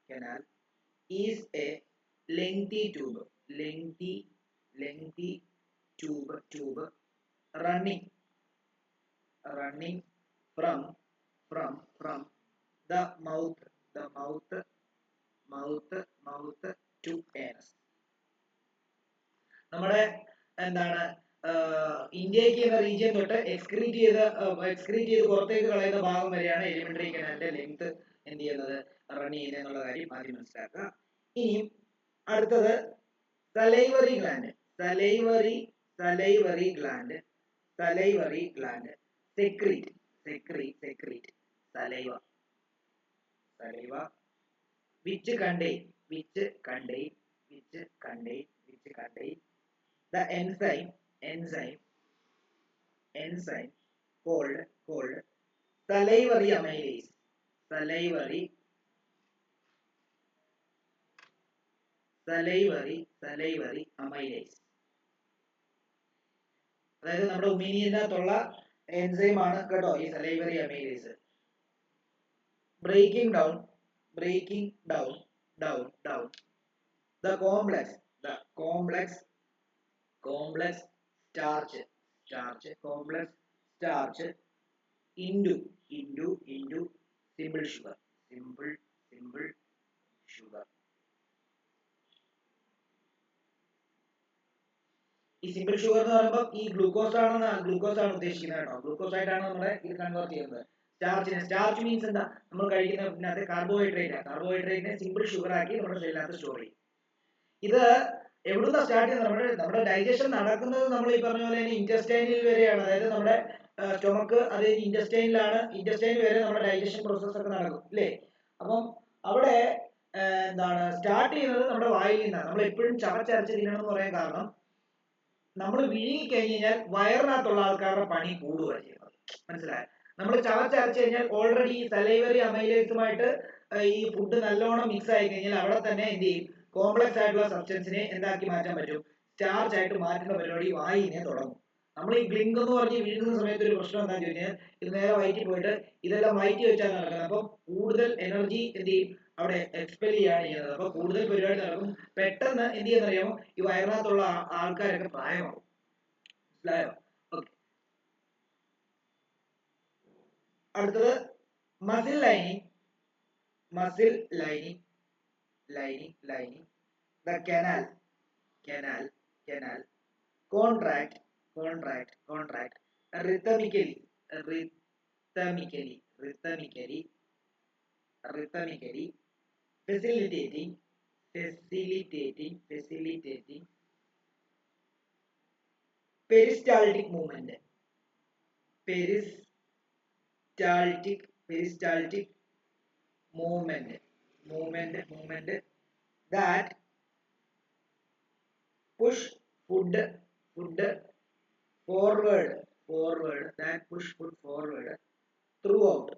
canal is a lengthy tube running from the mouth to anus. നമ്മുടെ എന്താണ് ഇൻടേക്ക് ചെയ്യുന്ന റീജിയൻ തൊട്ട് എക്സ്ക്രീറ്റ് ചെയ്ത് പുറത്തേക്ക് കളയുന്ന ഭാഗം വരെയാണ് എലിമെന്ററി കനാലിന്റെ ലെങ്ത് എന്ത് ചെയ്യുന്നത് റൺ ചെയ്യുന്നത് എന്നുള്ള കാര്യം ആദ്യം മനസ്സിലാക്കുക. ഇനിയും അടുത്തത് salivary gland. Salivary gland secrete saliva which contain the enzyme called salivary amylase. salivary amylase. അതായത് നമ്മുടെ ഉമിനീരിനകത്തുള്ള എൻസൈം ആണ് കേട്ടോ ഈ salivary amylase. breaking down the complex starch into simple sugar. ഈ സിമ്പിൾ ഷുഗർ എന്ന് പറയുമ്പോൾ ഈ ഗ്ലൂക്കോസ് ആണ് ഉദ്ദേശിക്കുന്നത് കേട്ടോ. ഗ്ലൂക്കോസ് ആയിട്ടാണ് നമ്മുടെ ഇത് കൺവേർട്ട് ചെയ്യുന്നത്. സ്റ്റാർച്ച് മീൻസ് എന്താ, നമ്മൾ കഴിക്കുന്നതിനകത്ത് കാർബോഹൈഡ്രേറ്റിനെ സിമ്പിൾ ഷുഗർ ആക്കി നമ്മുടെ ശരീരത്തിനകത്ത് സ്റ്റോർ ചെയ്യും. ഇത് എവിടുന്ന സ്റ്റാർട്ട് ചെയ്യുന്നത്? നമ്മുടെ ഡൈജഷൻ നടക്കുന്നത് നമ്മൾ ഈ പറഞ്ഞ പോലെ തന്നെ ഇൻറ്റസ്റ്റൈനിൽ വരെയാണ്. അതായത് നമ്മുടെ സ്റ്റൊമക്ക്, അത് ഇൻറ്റസ്റ്റൈനിലാണ്. ഇൻറ്റസ്റ്റൈൻ വരെ നമ്മുടെ ഡൈജഷൻ പ്രോസസ് ഒക്കെ നടക്കും അല്ലേ. അപ്പം അവിടെ എന്താണ് സ്റ്റാർട്ട് ചെയ്യുന്നത് നമ്മുടെ വായിൽ നിന്നാണ്. നമ്മൾ എപ്പോഴും ചവച്ചരച്ച് തിന്നണം എന്ന് പറയാൻ കാരണം, നമ്മൾ വിഴുങ്ങി കഴിഞ്ഞ് കഴിഞ്ഞാൽ വയറിനകത്തുള്ള ആൾക്കാരുടെ പണി കൂടുക ചെയ്യുന്നത്. മനസ്സിലായോ? നമ്മൾ ചവച്ചരച്ച് കഴിഞ്ഞാൽ ഓൾറെഡി ഈ സലൈവറി അമൈലേസുമായിട്ട് ഈ ഫുഡ് നല്ലോണം മിക്സ് ആയി കഴിഞ്ഞാൽ അവിടെ തന്നെ എന്ത് ചെയ്യും, കോംപ്ലക്സ് ആയിട്ടുള്ള സബ്സ്റ്റൻസിനെ എന്താക്കി മാറ്റാൻ പറ്റും, സ്റ്റാർച്ച് ആയിട്ട് മാറ്റുന്ന പരിപാടി വായിനെ തുടങ്ങും. നമ്മൾ ഈ ഗ്ലിങ്ക് എന്ന് പറഞ്ഞ് വീഴുന്ന സമയത്ത് ഒരു പ്രശ്നം എന്താണെന്ന് ചോദിച്ചാൽ, ഇത് നേരെ വയറ്റിൽ പോയിട്ട് ഇതെല്ലാം വയറ്റി വെച്ചാൽ നടക്കുന്നത്. അപ്പം കൂടുതൽ എനർജി എന്ത് ചെയ്യും, അവിടെ എക്സ്പെൽ ചെയ്യാണ് ചെയ്യുന്നത്. അപ്പൊ കൂടുതൽ പരിപാടി നടക്കും. പെട്ടെന്ന് എന്ത് ചെയ്യുന്നറിയാമോ, ഈ വയറിനകത്തുള്ള ആൾക്കാരൊക്കെ പ്രായമാകും. മനസ്സിലായോ? ഓക്കെ. അടുത്തത് muscle lining the canal contract rhythmically facilitating peristaltic movement that push food forward throughout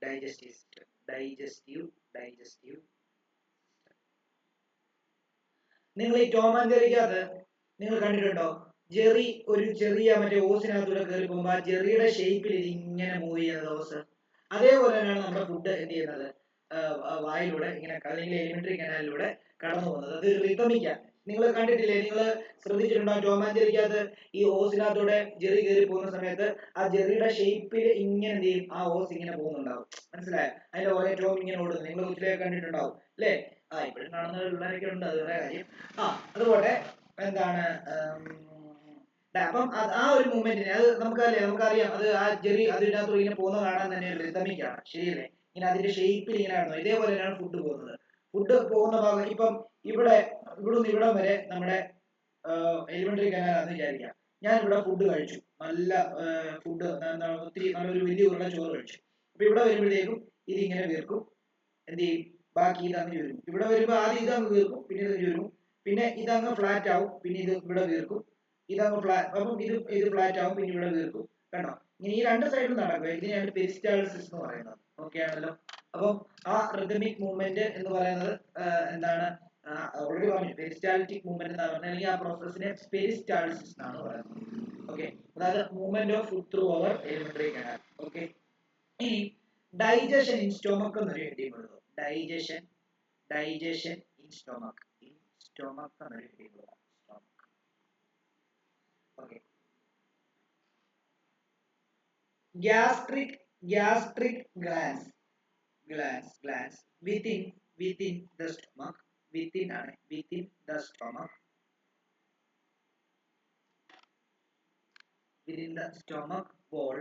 digestive system. നിങ്ങൾ ഈ ടോം ആൻഡ് ജെറിക്കകത്ത് നിങ്ങൾ കണ്ടിട്ടുണ്ടോ, ജെറി ഒരു ചെറിയ മറ്റേ ഓസിനകത്തൂടെ കയറി പോകുമ്പോൾ ആ ജെറിയുടെ ഷേപ്പിൽ ഇത് ഇങ്ങനെ മൂവ് ചെയ്യുന്നത് ഓസ്. അതേപോലെ തന്നെയാണ് നമ്മുടെ ഫുഡ് എന്ത് ചെയ്യുന്നത്, വായിലൂടെ ഇങ്ങനെ, അല്ലെങ്കിൽ എലിമെന്ററി കനാലിലൂടെ കടന്നു പോകുന്നത്. അത് റിതമിക്കാണ്. നിങ്ങൾ കണ്ടിട്ടില്ലേ, നിങ്ങൾ ശ്രദ്ധിച്ചിട്ടുണ്ടോ, ടോം ആൻഡ് ജെറിക്കകത്ത് ഈ ഓസിനകത്തൂടെ ജെറി കയറി പോകുന്ന സമയത്ത് ആ ജെറിയുടെ ഷേപ്പിൽ ഇങ്ങനെ എന്ത് ചെയ്യും, ആ ഓസ് ഇങ്ങനെ പോകുന്നുണ്ടാവും. മനസ്സിലായോ? അതിന്റെ ഒരേ ടോം ഇങ്ങനെ ഓടുന്നു. നിങ്ങൾ കൊച്ചിലേക്ക് കണ്ടിട്ടുണ്ടാവും അല്ലേ? ഇപ്പോഴും കാണുന്ന പിള്ളേരൊക്കെ ഉണ്ട്, അത് വേറെ കാര്യം. അതുപോലെ എന്താണ്, അപ്പം ആ ഒരു മൂവ്മെന്റിന് അത് നമുക്കറിയാം, അത് ആ ജെറി അതിനകത്ത് ഇങ്ങനെ പോകുന്ന കാണാൻ തന്നെ റിതമിക്കാണ്. ശരിയല്ലേ? ഇങ്ങനെ അതിന്റെ ഷേപ്പിൽ ഇങ്ങനെ കാണുന്നു. ഇതേപോലെ തന്നെയാണ് ഫുഡ് പോകുന്നത്. ഫുഡ് പോകുന്ന ഭാഗം ഇപ്പം ഇവിടുന്ന് ഇവിടം വരെ നമ്മുടെ എലിമെന്ററി കനാലാണെന്ന് വിചാരിക്കാം. ഞാൻ ഇവിടെ ഫുഡ് കഴിച്ചു, നല്ല ഫുഡ്, ഒത്തിരി നല്ലൊരു വലിയ ഉരുള ചോറ് കഴിച്ചു. അപ്പൊ ഇവിടെ വരുമ്പോഴത്തേക്കും ഇതിങ്ങനെ വീർക്കും. എന്ത് ചെയ്യും, ബാക്കി ഇതങ്ങ് ചുരുങ്ങും. ഇവിടെ വരുമ്പോൾ ആദ്യം ഇതങ്ങ് വീർക്കും, പിന്നെ ഇത് ചുരുങ്ങും, പിന്നെ ഇതങ്ങ് ഫ്ലാറ്റ് ആവും, പിന്നെ ഇത് ഇവിടെ വീർക്കും, ഇതങ്ങ് ഫ്ലാറ്റ്, അപ്പം ഇത് ഫ്ലാറ്റ് ആവും, പിന്നെ ഇവിടെ വീർക്കും. കണ്ടോ? ഇങ്ങനെ ഈ രണ്ട് സൈഡിലും നടക്കുക. ഇതിനെയാണ് പെരിസ്റ്റാൾസിസ് എന്ന് പറയുന്നത്. ഓക്കെ ആണല്ലോ? അപ്പം ആ റിതമിക് മൂവ്മെന്റ് എന്ന് പറയുന്നത് എന്താണ്, ഓൾറെഡി പറഞ്ഞു, പെരിസ്റ്റാൾറ്റിക് മൂവ്മെന്റ് എന്ന് പറഞ്ഞാൽ, അല്ലെങ്കിൽ ആ പ്രോസസ്സിനെ പെരിസ്റ്റാൾസിസ് എന്നാണ് പറയുന്നത്. ഓക്കെ, അതായത് movement of food through our alimentary canal. Okay. ഇനി ഡൈജഷൻ ഇൻ സ്റ്റൊമക്ക് എന്നൊരു ഹെഡിങ് ഉള്ളൂ. ഡൈജഷൻ ഇൻ സ്റ്റൊമക്ക് എന്നൊരു ഹെഡിങ് ഉള്ളൂ. Okay. gastric glands within the stomach, within the stomach wall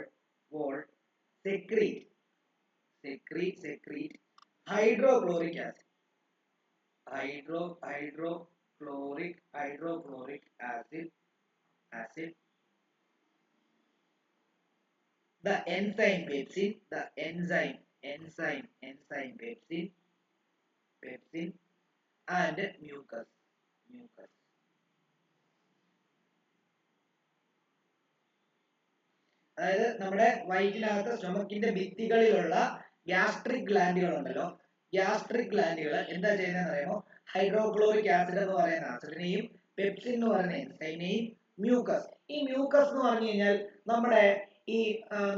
secrete hydrochloric acid. Hydrochloric acid. The enzyme pepsin, pepsin and mucus. അതായത് നമ്മുടെ വയറ്റിനകത്ത് സ്റ്റൊമക്കിന്റെ ഭിത്തികളിലുള്ള ഗ്യാസ്ട്രിക് ഗ്ലാൻഡുകൾ ഉണ്ടല്ലോ, ഗ്യാസ്ട്രിക് ഗ്ലാൻഡുകൾ എന്താ ചെയ്യുന്നതെന്ന് അറിയാമോ? ഹൈഡ്രോക്ലോറിക് ആസിഡ് എന്ന് പറയുന്ന ആസിഡിനെയും പെപ്സിൻ എന്ന് പറയുന്ന എൻസൈമിനെയും മ്യൂക്കസ്. ഈ മ്യൂക്കസ് എന്ന് പറഞ്ഞു കഴിഞ്ഞാൽ നമ്മുടെ ഈ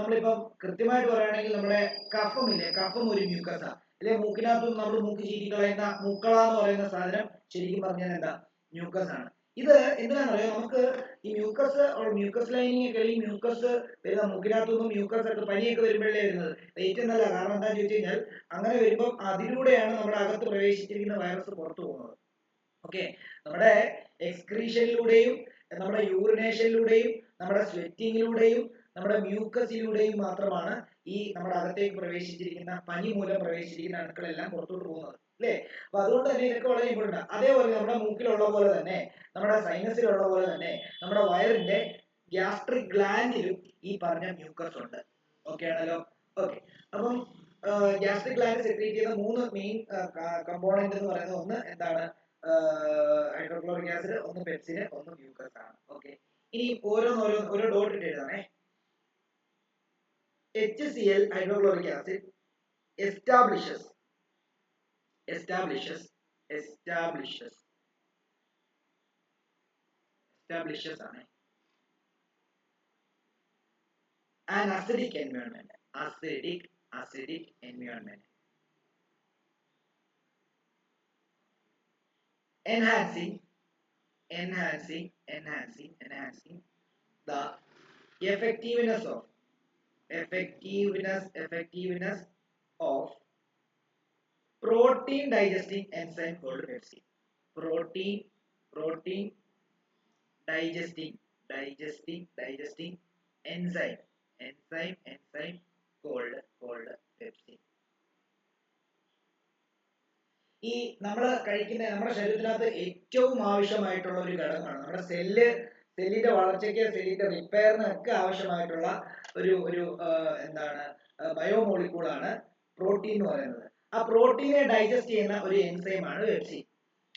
നമ്മളിപ്പം കൃത്യമായിട്ട് പറയുകയാണെങ്കിൽ നമ്മുടെ കഫമില്ലേ, കഫം ഒരു മ്യൂക്കസാ. അല്ലെ മൂക്കിനകത്ത് നമ്മൾ മൂക്ക് ചീറ്റി കളയുന്ന മൂക്കള എന്ന് പറയുന്ന സാധനം ശരിക്കും പറഞ്ഞാൽ എന്താ? മ്യൂക്കസ് ആണ്. ഇത് എന്തിനാണെന്നറിയോ? നമുക്ക് ഈ മ്യൂക്കസ് ലൈനിങ് ഒക്കെ, ഈ മ്യൂക്കസ് വരുന്ന മൂക്കിനകത്തൊന്നും മ്യൂക്കസ് ഒക്കെ പനിയൊക്കെ വരുമ്പോഴേ വരുന്നത് ഏറ്റവും നല്ല കാരണം എന്താണെന്ന് ചോദിച്ചു കഴിഞ്ഞാൽ, അങ്ങനെ വരുമ്പോൾ അതിലൂടെയാണ് നമ്മുടെ അകത്ത് പ്രവേശിച്ചിരിക്കുന്ന വൈറസ് പുറത്തു പോകുന്നത്. ഓക്കെ, നമ്മുടെ എക്സ്ക്രീഷനിലൂടെയും നമ്മുടെ യൂറിനേഷനിലൂടെയും നമ്മുടെ സ്വെറ്റിങ്ങിലൂടെയും നമ്മുടെ മ്യൂക്കസിലൂടെയും മാത്രമാണ് ഈ നമ്മുടെ അകത്തേക്ക് പ്രവേശിച്ചിരിക്കുന്ന പനി മൂലം പ്രവേശിച്ചിരിക്കുന്ന അണുക്കളെല്ലാം പുറത്തോട്ട് പോകുന്നത്, അല്ലേ? അപ്പൊ അതുകൊണ്ട് തന്നെ ഇതൊക്കെ വളരെ ഇമ്പോർട്ടൻ്റ് ആണ്. അതേപോലെ നമ്മുടെ മൂക്കിലുള്ള പോലെ തന്നെ, നമ്മുടെ സൈനസിലുള്ള പോലെ തന്നെ നമ്മുടെ വയറിന്റെ ഗ്യാസ്ട്രിക് ഗ്ലാൻഡിലും ഈ പറഞ്ഞ മ്യൂക്കസ് ഉണ്ട്. ഓക്കെ ആണല്ലോ? ഓക്കെ, അപ്പം ഗ്യാസ്ട്രിക് ഗ്ലാൻഡ് സെക്രീറ്റ് ചെയ്യുന്ന 3 മെയിൻ കമ്പോണന്റ് എന്ന് പറയുന്നത്, ഒന്ന് എന്താണ്? ഹൈഡ്രോക്ലോറിക് ആസിഡ്, ഒന്ന് പെപ്സിന്, ഒന്ന് മ്യൂക്കസ് ആണ്. ഓക്കെ, ഇനി ഓരോ ഡോട്ട് ഇട്ട് എഴുതാമേ. HCl hydrochloric acid establishes ആണ് an acidic environment. Acidic environment, enhancing the effectiveness of protein digesting enzyme called pepsin. Protein digesting enzyme called pepsin. ഈ നമ്മൾ കഴിക്കുന്ന നമ്മുടെ ശരീരത്തിനകത്ത് ഏറ്റവും ആവശ്യമായിട്ടുള്ള ഒരു ഘടകമാണ്. നമ്മുടെ സെല്ലിന്റെ വളർച്ചയ്ക്ക്, സെല്ലിന്റെ റിപ്പയറിന് ഒക്കെ ആവശ്യമായിട്ടുള്ള ഒരു എന്താണ് ബയോമോളിക്യൂളാണ് പ്രോട്ടീൻ എന്ന് പറയുന്നത്. ആ പ്രോട്ടീനെ ഡൈജസ്റ്റ് ചെയ്യുന്ന ഒരു എൻസൈമാണ് പെപ്സിൻ.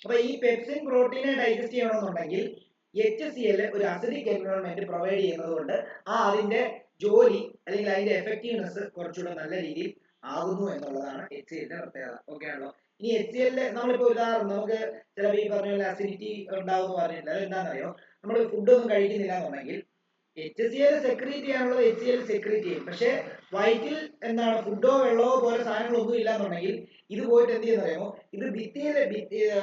അപ്പൊ ഈ പെപ്സിൻ പ്രോട്ടീനെ ഡൈജസ്റ്റ് ചെയ്യണമെന്നുണ്ടെങ്കിൽ HCl ഒരു അസിഡിക് എൻവയോൺമെന്റ് പ്രൊവൈഡ് ചെയ്യുന്നത് കൊണ്ട് അതിന്റെ ജോലി അല്ലെങ്കിൽ അതിന്റെ എഫക്റ്റീവ്നെസ് കുറച്ചുകൂടെ നല്ല രീതിയിൽ ആകുന്നു എന്നുള്ളതാണ് HClന്റെ പ്രത്യേകത. ഓക്കെ ആണല്ലോ? ഇനി HCl നമ്മളിപ്പോ ഉദാഹരണം, നമുക്ക് ചിലപ്പോൾ ഈ പറഞ്ഞ പോലെ അസിഡിറ്റി ഉണ്ടാവുമെന്ന് പറഞ്ഞിട്ടില്ല. അത് എന്താണെന്നറിയോ? നമ്മൾ ഫുഡൊന്നും കഴിക്കുന്നില്ല എന്നുണ്ടെങ്കിൽ HCl സെക്രീറ്റ് ചെയ്യാനുള്ളത് HCl സെക്രീറ്റ് ചെയ്യും. പക്ഷെ വയറ്റിൽ എന്താണ് ഫുഡോ വെള്ളമോ പോലെ സാധനങ്ങളൊന്നും ഇല്ല എന്നുണ്ടെങ്കിൽ ഇത് പോയിട്ട് എന്ത് ചെയ്യുന്നറിയാമോ? ഇത്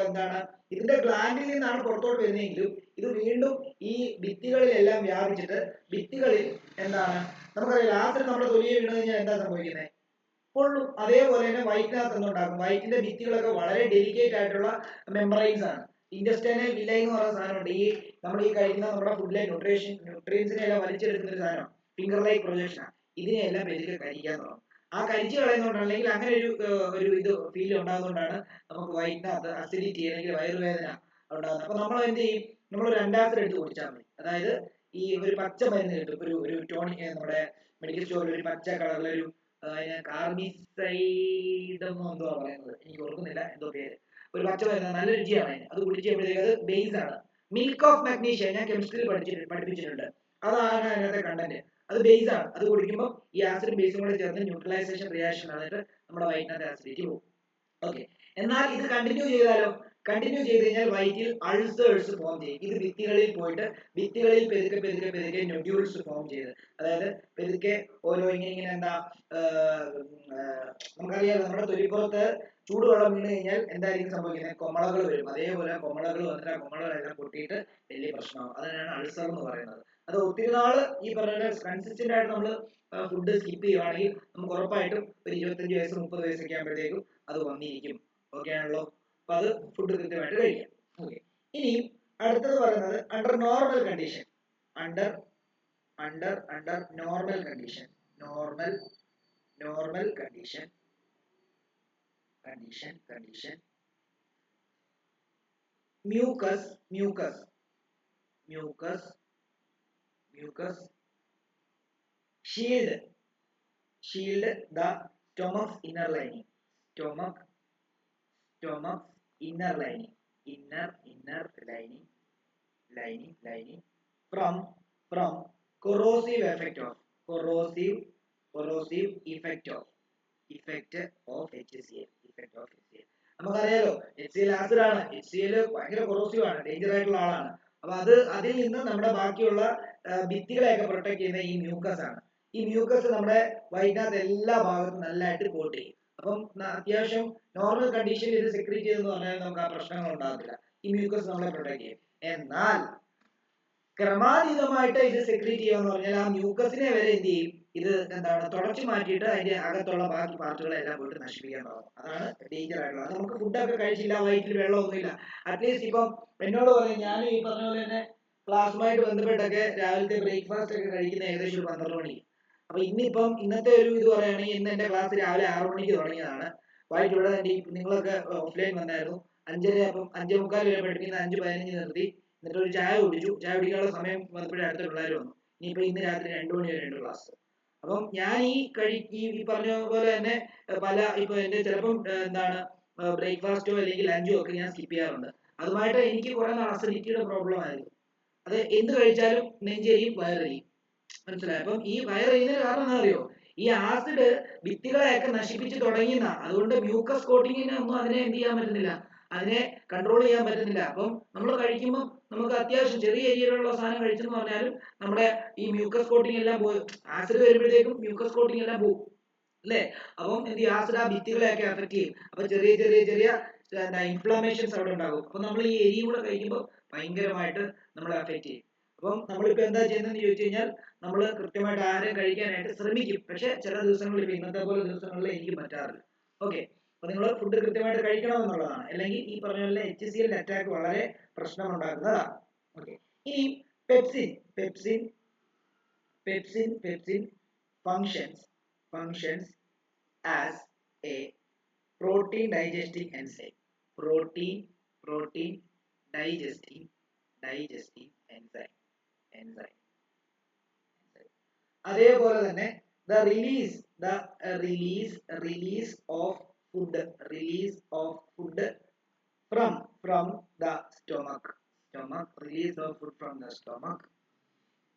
എന്താണ് ഇതിന്റെ ഗ്ലാൻഡിൽ നിന്നാണ് പുറത്തോട്ട് വരുന്നതെങ്കിലും ഇത് വീണ്ടും ഈ ഭിത്തികളിലെല്ലാം വ്യാപിച്ചിട്ട് ഭിത്തികളിൽ എന്താണ് നമുക്കറിയാം, ആസിഡ് നമ്മുടെ തൊലിയെ വീണ് കഴിഞ്ഞാൽ എന്താ സംഭവിക്കുന്നത്? പൊള്ളും. അതേപോലെ തന്നെ വയറ്റിനകത്ത് എന്തുണ്ടാകും? വയറ്റിന്റെ ഭിത്തികളൊക്കെ വളരെ ഡെലിക്കേറ്റ് ആയിട്ടുള്ള മെമ്പറൈൻസ് ആണ്. ഇൻഡസ്റ്റൈനൽ വില്ല എന്ന് പറയുന്ന സാധനമുണ്ട്. ഈ നമ്മൾ ഈ കഴിക്കുന്ന നമ്മുടെ ഫുഡിലെ ന്യൂട്രിയൻസിനെ എല്ലാം വലിച്ചെടുക്കുന്ന ഒരു സാധനം, ഫിംഗർ ലൈക്ക് പ്രൊജക്ഷൻ. ഇതിനെയെല്ലാം പെരുക്കെ കരിക്കാൻ തുടങ്ങും. ആ കരിച്ചു കളയുന്നതുകൊണ്ടാണ്, അല്ലെങ്കിൽ അങ്ങനെ ഒരു ഇത് ഫീൽ ഉണ്ടാകുന്നതുകൊണ്ടാണ് നമുക്ക് വയറ്റിനകത്ത് അസിഡിറ്റി അല്ലെങ്കിൽ വയറുവേദന ഉണ്ടാകുന്നത്. അപ്പൊ നമ്മൾ എന്ത് ചെയ്യും? നമ്മൾ ഒരു അന്റാസിഡ് എടുത്ത് കുടിച്ചാൽ മതി. അതായത് ഈ ഒരു പച്ച മരുന്ന് കിട്ടും, ഒരു ടോണിക്, നമ്മുടെ മെഡിക്കൽ സ്റ്റോറിൽ ഒരു പച്ച കളറിലൊരു കാർബിസൈഡ് എന്തോ പറയുന്നത്, എനിക്ക് ഓർക്കുന്നില്ല, എന്തോ പേര്. ഒരു പച്ച മരുന്ന്, നല്ല രുചിയാണ് അതിന്. അത് കുടിച്ച് കഴിയുമ്പോഴത്തേക്ക് അത് ബേസ് ആണ്. മിൽക്ക് ഓഫ് മഗ്നീഷ്യ ഞാൻ കെമിസ്ട്രിയിൽ പഠിപ്പിച്ചിട്ടുണ്ട്. അതാണ് അതിനകത്തെ കണ്ടന്റ്. അത് ബേസ് ആണ്. അത് കുടിക്കുമ്പോൾ ഈ ആസിഡ് ബേസും കൂടെ ചേർന്ന് ന്യൂട്രലൈസേഷൻ റിയാക്ഷൻ ആയിട്ട് നമ്മുടെ വയറ്റിനകത്ത് ആസിഡിറ്റി പോകും. ഓക്കെ, എന്നാൽ ഇത് കണ്ടിന്യൂ ചെയ്ത് കഴിഞ്ഞാൽ വയറ്റിൽ അൾസേഴ്സ് ഫോം ചെയ്യും. ഇത് ഭിത്തികളിൽ പോയിട്ട് ഭിത്തികളിൽ പെരുക്കെ നൊഡ്യൂൾസ് ഫോം ചെയ്ത്, അതായത് പെരുക്കെ ഓരോ ഇങ്ങനെ എന്താ നമുക്കറിയാം, നമ്മുടെ തൊലിപ്പുറത്ത് ചൂടുവെള്ളം വീണ് കഴിഞ്ഞാൽ എന്തായിരിക്കും സംഭവിക്കുന്നത്? കൊമളകൾ വരും. അതേപോലെ കൊമളകൾ വന്നിട്ട് ആ കൊമളകളെല്ലാം പൊട്ടിയിട്ട് വലിയ പ്രശ്നമാകും. അതിനാണ് അൾസർ എന്ന് പറയുന്നത്. അത് ഒത്തിരി നാള് ഈ പറഞ്ഞ കൺസിസ്റ്റന്റ് ആയിട്ട് നമ്മൾ ഫുഡ് സ്കിപ്പ് ചെയ്യുവാണെങ്കിൽ നമുക്ക് ഉറപ്പായിട്ടും ഒരു 25 വയസ്സ് 30 വയസ്സൊക്കെ ആകുമ്പോഴത്തേക്കും അത് വന്നിരിക്കും. ഓക്കെ ആണല്ലോ? അപ്പൊ അത് ഫുഡ് കൃത്യമായിട്ട് കഴിക്കാം. ഓക്കെ, ഇനി അടുത്തത് പറയുന്നത് under normal condition. normal condition mucus shield the stomach's inner lining stomach's inner lining from corrosive effect of HCl നമുക്കറിയാലോ HCl ആസിഡ് ആണ് HCl ഭയങ്കര കൊറോസീവ് ആണ് ഡേഞ്ചർ ആയിട്ടുള്ള ആളാണ് അപ്പൊ അതിൽ നിന്ന് നമ്മുടെ ബാക്കിയുള്ള ഭിത്തികളെയൊക്കെ പ്രൊട്ടക്ട് ചെയ്യുന്ന ഈ മ്യൂക്കസ് ആണ് ഈ മ്യൂക്കസ് നമ്മുടെ വയറ്റിനകത്ത് എല്ലാ ഭാഗത്തും നല്ലതായിട്ട് കോട്ട് ചെയ്യും അപ്പം അത്യാവശ്യം നോർമൽ കണ്ടീഷനിൽ ഇത് സെക്രീറ്റ് ചെയ്തെന്ന് പറഞ്ഞാൽ നമുക്ക് ആ പ്രശ്നങ്ങൾ ഉണ്ടാകത്തില്ല ഈ മ്യൂക്കസ് നമ്മളെ പ്രൊട്ടക്ട് ചെയ്യും എന്നാൽ ക്രമാതീതമായിട്ട് ഇത് സെക്രീറ്റ് ചെയ്യാന്ന് പറഞ്ഞാൽ ആ മ്യൂക്കസിനെ വരെ എന്ത് ചെയ്യും ഇത് എന്താണ് തുടച്ചു മാറ്റിയിട്ട് അതിന്റെ അകത്തുള്ള ബാക്കി പാർട്ടുകളെല്ലാം പോയിട്ട് നശിപ്പിക്കാൻ തുടങ്ങും അതാണ് ഡേഞ്ചർ ആയിട്ടുള്ളത് അത് നമുക്ക് ഫുഡൊക്കെ കഴിച്ചില്ല വയറ്റിൽ വെള്ളമൊന്നുമില്ല അറ്റ്ലീസ്റ്റ് ഇപ്പം എന്നോട് പറയും ഞാൻ ഈ പറഞ്ഞ പോലെ തന്നെ ക്ലാസ്സുമായിട്ട് ബന്ധപ്പെട്ടൊക്കെ രാവിലത്തെ ബ്രേക്ക്ഫാസ്റ്റ് ഒക്കെ കഴിക്കുന്ന ഏകദേശം ഒരു 12 മണി അപ്പൊ ഇന്നത്തെ ഒരു ഇത് പറയുകയാണെങ്കിൽ ഇന്ന് എന്റെ ക്ലാസ് രാവിലെ 6 മണിക്ക് തുടങ്ങിയതാണ് വൈകിട്ട് ഇവിടെ നിങ്ങളൊക്കെ ഓഫ്ലൈൻ വന്നായിരുന്നു 5:30 അപ്പം 5:45 വരെ പഠിപ്പിക്കുന്ന 5:15 നിർത്തി എന്നിട്ട് ഒരു ചായ കുടിക്കാനുള്ള സമയം വന്നപ്പോഴേ അടുത്ത പിള്ളേർ വന്നു ഇനിയിപ്പോ ഇന്ന് രാത്രി 2 മണി വരെ ഉണ്ട് ക്ലാസ് അപ്പം ഞാൻ ഈ പറഞ്ഞ പോലെ തന്നെ പല ഇപ്പൊ എന്റെ ചിലപ്പം എന്താണ് ബ്രേക്ക്ഫാസ്റ്റോ അല്ലെങ്കിൽ ലഞ്ചോ ഒക്കെ ഞാൻ സ്കിപ്പ് ചെയ്യാറുണ്ട് അതുമായിട്ട് എനിക്ക് കുറെ നാൾ അസിഡിറ്റിയുടെ പ്രോബ്ലം ആയിരുന്നു അത് എന്ത് കഴിച്ചാലും നെഞ്ചെരിയും വയറെരിയും മനസ്സിലായി അപ്പം ഈ വയറെരിയുന്നതിന് കാരണം എന്താ അറിയോ ഈ ആസിഡ് ഭിത്തികളെയൊക്കെ നശിപ്പിച്ച് തുടങ്ങിയെന്ന അതുകൊണ്ട് മ്യൂക്കസ് കോട്ടിങ്ങിന് ഒന്നും അതിനെ എന്ത് ചെയ്യാൻ പറ്റുന്നില്ല അതിനെ കൺട്രോൾ ചെയ്യാൻ പറ്റുന്നില്ല അപ്പം നമ്മൾ കഴിക്കുമ്പോൾ നമുക്ക് അത്യാവശ്യം ചെറിയ ഏരിയയിലുള്ള സാധനം കഴിച്ചെന്ന് പറഞ്ഞാലും നമ്മുടെ ഈ മ്യൂക്കസ് കോട്ടിംഗ് എല്ലാം പോയി ആസിഡ് വരുമ്പോഴത്തേക്കും മ്യൂക്കസ് കോട്ടിംഗ് എല്ലാം പോകും അല്ലേ അപ്പം എന്ത് ചെയ്യും ആസിഡ് ആ ഭിത്തികളെയൊക്കെ അഫക്ട് ചെയ്യും അപ്പൊ ചെറിയ ഇൻഫ്ലമേഷൻസ് അവിടെ ഉണ്ടാകും അപ്പൊ നമ്മൾ ഈ എരിയും കൂടെ കഴിക്കുമ്പോൾ ഭയങ്കരമായിട്ട് നമ്മളെ അഫക്ട് ചെയ്യും അപ്പം നമ്മളിപ്പോ എന്താ ചെയ്യുന്നതെന്ന് ചോദിച്ചു കഴിഞ്ഞാൽ നമ്മൾ കൃത്യമായിട്ട് ആഹാരം കഴിക്കാനായിട്ട് ശ്രമിക്കും പക്ഷെ ചില ദിവസങ്ങളിൽ ഇപ്പൊ ഇന്നത്തെ പോലെ ദിവസങ്ങളിൽ എനിക്ക് പറ്റാറില്ല ഓക്കെ അപ്പൊ നിങ്ങൾ ഫുഡ് കൃത്യമായിട്ട് കഴിക്കണം എന്നുള്ളതാണ് അല്ലെങ്കിൽ ഈ പറഞ്ഞ പോലെ HCl അറ്റാക്ക് വളരെ പ്രശ്നമുണ്ടാക്കുന്നതാണ് ഓക്കെ ഇനി pepsin functions as a protein digesting enzyme protein digesting enzyme അതേപോലെ തന്നെ the release of food from the stomach release of food from the stomach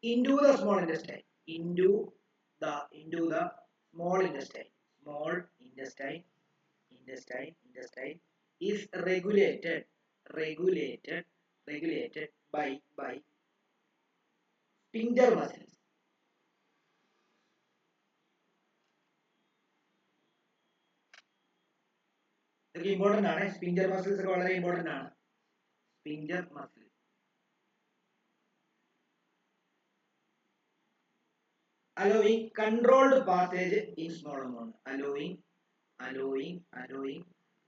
into the small intestine into the small intestine is regulated by sphincter muscles ഇതൊക്കെ ഇമ്പോർട്ടന്റ് ആണ് സ്പിഞ്ചർ മസിൽസ് ഒക്കെ വളരെ ഇമ്പോർട്ടന്റ് ആണ് sphincter muscle allowing controlled passage in small amount allowing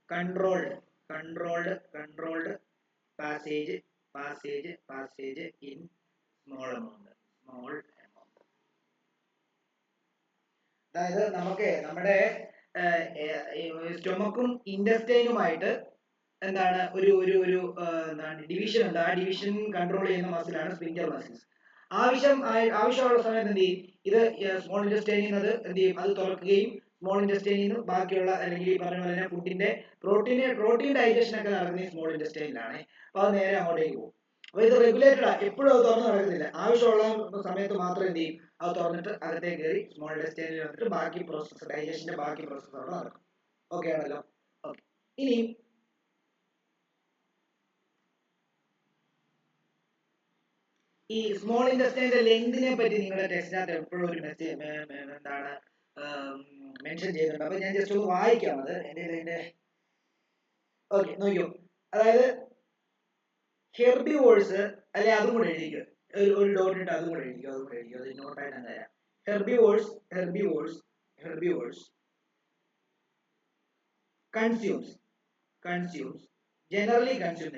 controlled passage in small amount അതായത് നമുക്ക് നമ്മുടെ സ്റ്റൊമക്കും ഇൻഡസ്റ്റൈനുമായിട്ട് എന്താണ് ഒരു എന്താണ് ഡിവിഷൻ ഉണ്ട് ആ ഡിവിഷൻ കൺട്രോൾ ചെയ്യുന്ന മസിലാണ് സ്പിഞ്ചർ മസിൽസ് ആവശ്യമുള്ള സമയത്ത് എന്ത് ചെയ്യും ഇത് സ്മോൾ ഇൻഡസ്റ്റൈനിൽ നിന്ന് എന്ത് ചെയ്യും അത് തുറക്കുകയും സ്മോൾ ഇൻഡസ്റ്റൈനിൽ നിന്ന് ബാക്കിയുള്ള അല്ലെങ്കിൽ ഈ പറഞ്ഞ പോലെ ഫുഡിന്റെ പ്രോട്ടീൻ ഡൈജഷൻ ഒക്കെ നടക്കുന്ന സ്മോൾ ഇൻഡസ്റ്റൈനിലാണ് അപ്പൊ അത് നേരെ അങ്ങോട്ടേക്ക് പോകും അപ്പൊ ഇത് റെഗുലേറ്റഡ് ആണ് എപ്പോഴും അത് തുറന്ന് നടക്കുന്നില്ല ആവശ്യമുള്ള സമയത്ത് മാത്രം എന്ത് ചെയ്യും അത് തുറന്നിട്ട് അകത്തേക്ക് കയറി സ്മോൾ ഇൻഡസ്റ്റൈനിൽ വന്നിട്ട് ബാക്കി പ്രോസസ്സ് ഡൈജഷന്റെ ബാക്കി പ്രോസസ്സ് അവിടെ നടക്കും ഓക്കെ ആണല്ലോ ഓക്കെ ഇനി ഈ സ്മോൾ ഇൻഡസ്റ്റൈന്റെ ലെങ്തിനെ പറ്റി നിങ്ങളുടെ ടെക്സ്റ്റിനകത്ത് എപ്പോഴും ഒരു മെസ്സേജ് എന്താണ് മെൻഷൻ ചെയ്യുന്നുണ്ട് അപ്പൊ ഞാൻ ജസ്റ്റ് ഒന്ന് വായിക്കാം അത് എന്റെ ഓക്കെ നോക്കിയോ അതായത് ഹെർബിവോഴ്സ് അല്ലെ അതും കൂടെ എഴുതിക്കോ ഒരു ഡോട്ട് ഇട്ട് അതും കൂടെ എഴുതിക്കോ അത് നോട്ടായിട്ട് അങ്ങനെ തരാം herbivores consumes generally consumes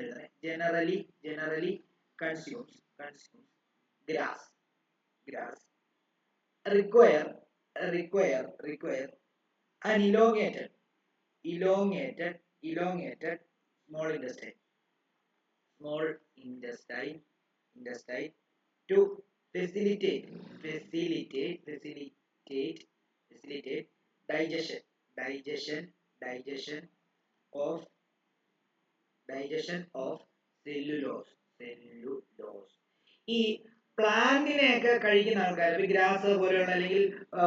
grass require an elongated small intestine to facilitate digestion digestion of cellulose. ഈ പ്ലാന്റിനെയൊക്കെ കഴിക്കുന്ന ആൾക്കാർ, ഇപ്പൊ ഗ്രാസ് പോലെയുള്ള അല്ലെങ്കിൽ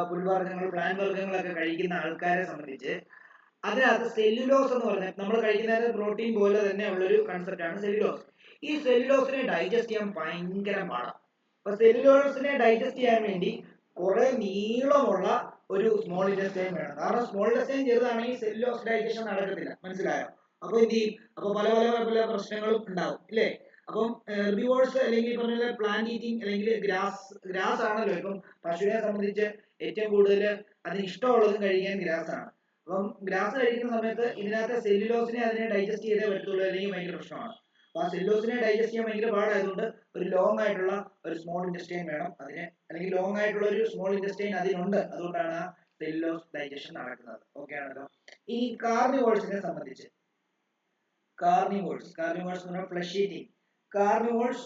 പുൽവർഗ്ഗങ്ങൾ, പ്ലാന്റ് വർഗ്ഗങ്ങളൊക്കെ കഴിക്കുന്ന ആൾക്കാരെ സംബന്ധിച്ച് അതിനകത്ത് സെല്ലുലോസ് എന്ന് പറഞ്ഞാൽ നമ്മൾ കഴിക്കുന്നത് പ്രോട്ടീൻ പോലെ തന്നെ ഉള്ളൊരു കൺസെപ്റ്റ് ആണ് സെല്ലുലോസ്. ഈ സെല്ലുലോസിനെ ഡൈജസ്റ്റ് ചെയ്യാൻ ഭയങ്കര പാടാണ്. അപ്പൊ സെല്ലുലോസിനെ ഡൈജസ്റ്റ് ചെയ്യാൻ വേണ്ടി കുറെ നീളമുള്ള ഒരു സ്മോൾ ഇൻറ്റസ്റ്റൈൻ വേണം. കാരണം സ്മോൾ ഇൻറ്റസ്റ്റൈൻ ചെറുതാണെങ്കിൽ സെല്ലുലോസ് ഡൈജഷൻ നടക്കത്തില്ല. മനസ്സിലായോ? അപ്പൊ എന്ത് ചെയ്യും? അപ്പൊ പല പ്രശ്നങ്ങളും ഉണ്ടാവും ഇല്ലേ? അപ്പം ഹെർബിവോഴ്സ് അല്ലെങ്കിൽ പറഞ്ഞ പ്ലാന്റ് ഈറ്റിംഗ് അല്ലെങ്കിൽ ഗ്രാസ് ആണല്ലോ ഇപ്പം പശുവിനെ സംബന്ധിച്ച് ഏറ്റവും കൂടുതൽ അതിന് ഇഷ്ടമുള്ളതും കഴിക്കാൻ ഗ്രാസ് ആണ്. അപ്പം ഗ്രാസ് കഴിക്കുന്ന സമയത്ത് ഇതിനകത്ത് സെല്ലുലോസിനെ അതിനെ ഡൈജസ്റ്റ് ചെയ്തേ പറ്റത്തുള്ളൂ, അല്ലെങ്കിൽ ഭയങ്കര പ്രശ്നമാണ്. അപ്പൊ ആ സെല്ലുലോസിനെ ഡൈജസ്റ്റ് ചെയ്യാൻ ഭയങ്കര പാടായതുകൊണ്ട് ഒരു ലോങ് ആയിട്ടുള്ള ഒരു സ്മോൾ ഇൻറ്റസ്റ്റൈൻ വേണം അതിന്, അല്ലെങ്കിൽ ലോങ് ആയിട്ടുള്ള ഒരു സ്മോൾ ഇൻറ്റസ്റ്റൈൻ അതിനുണ്ട്. അതുകൊണ്ടാണ് ആ സെല്ലുലോസ് ഡൈജഷൻ നടക്കുന്നത്. ഓക്കെ ആണല്ലോ. ഈ കാർണിവോൾസിനെ സംബന്ധിച്ച് carnivores എന്ന് പറഞ്ഞാൽ flesh eating carnivores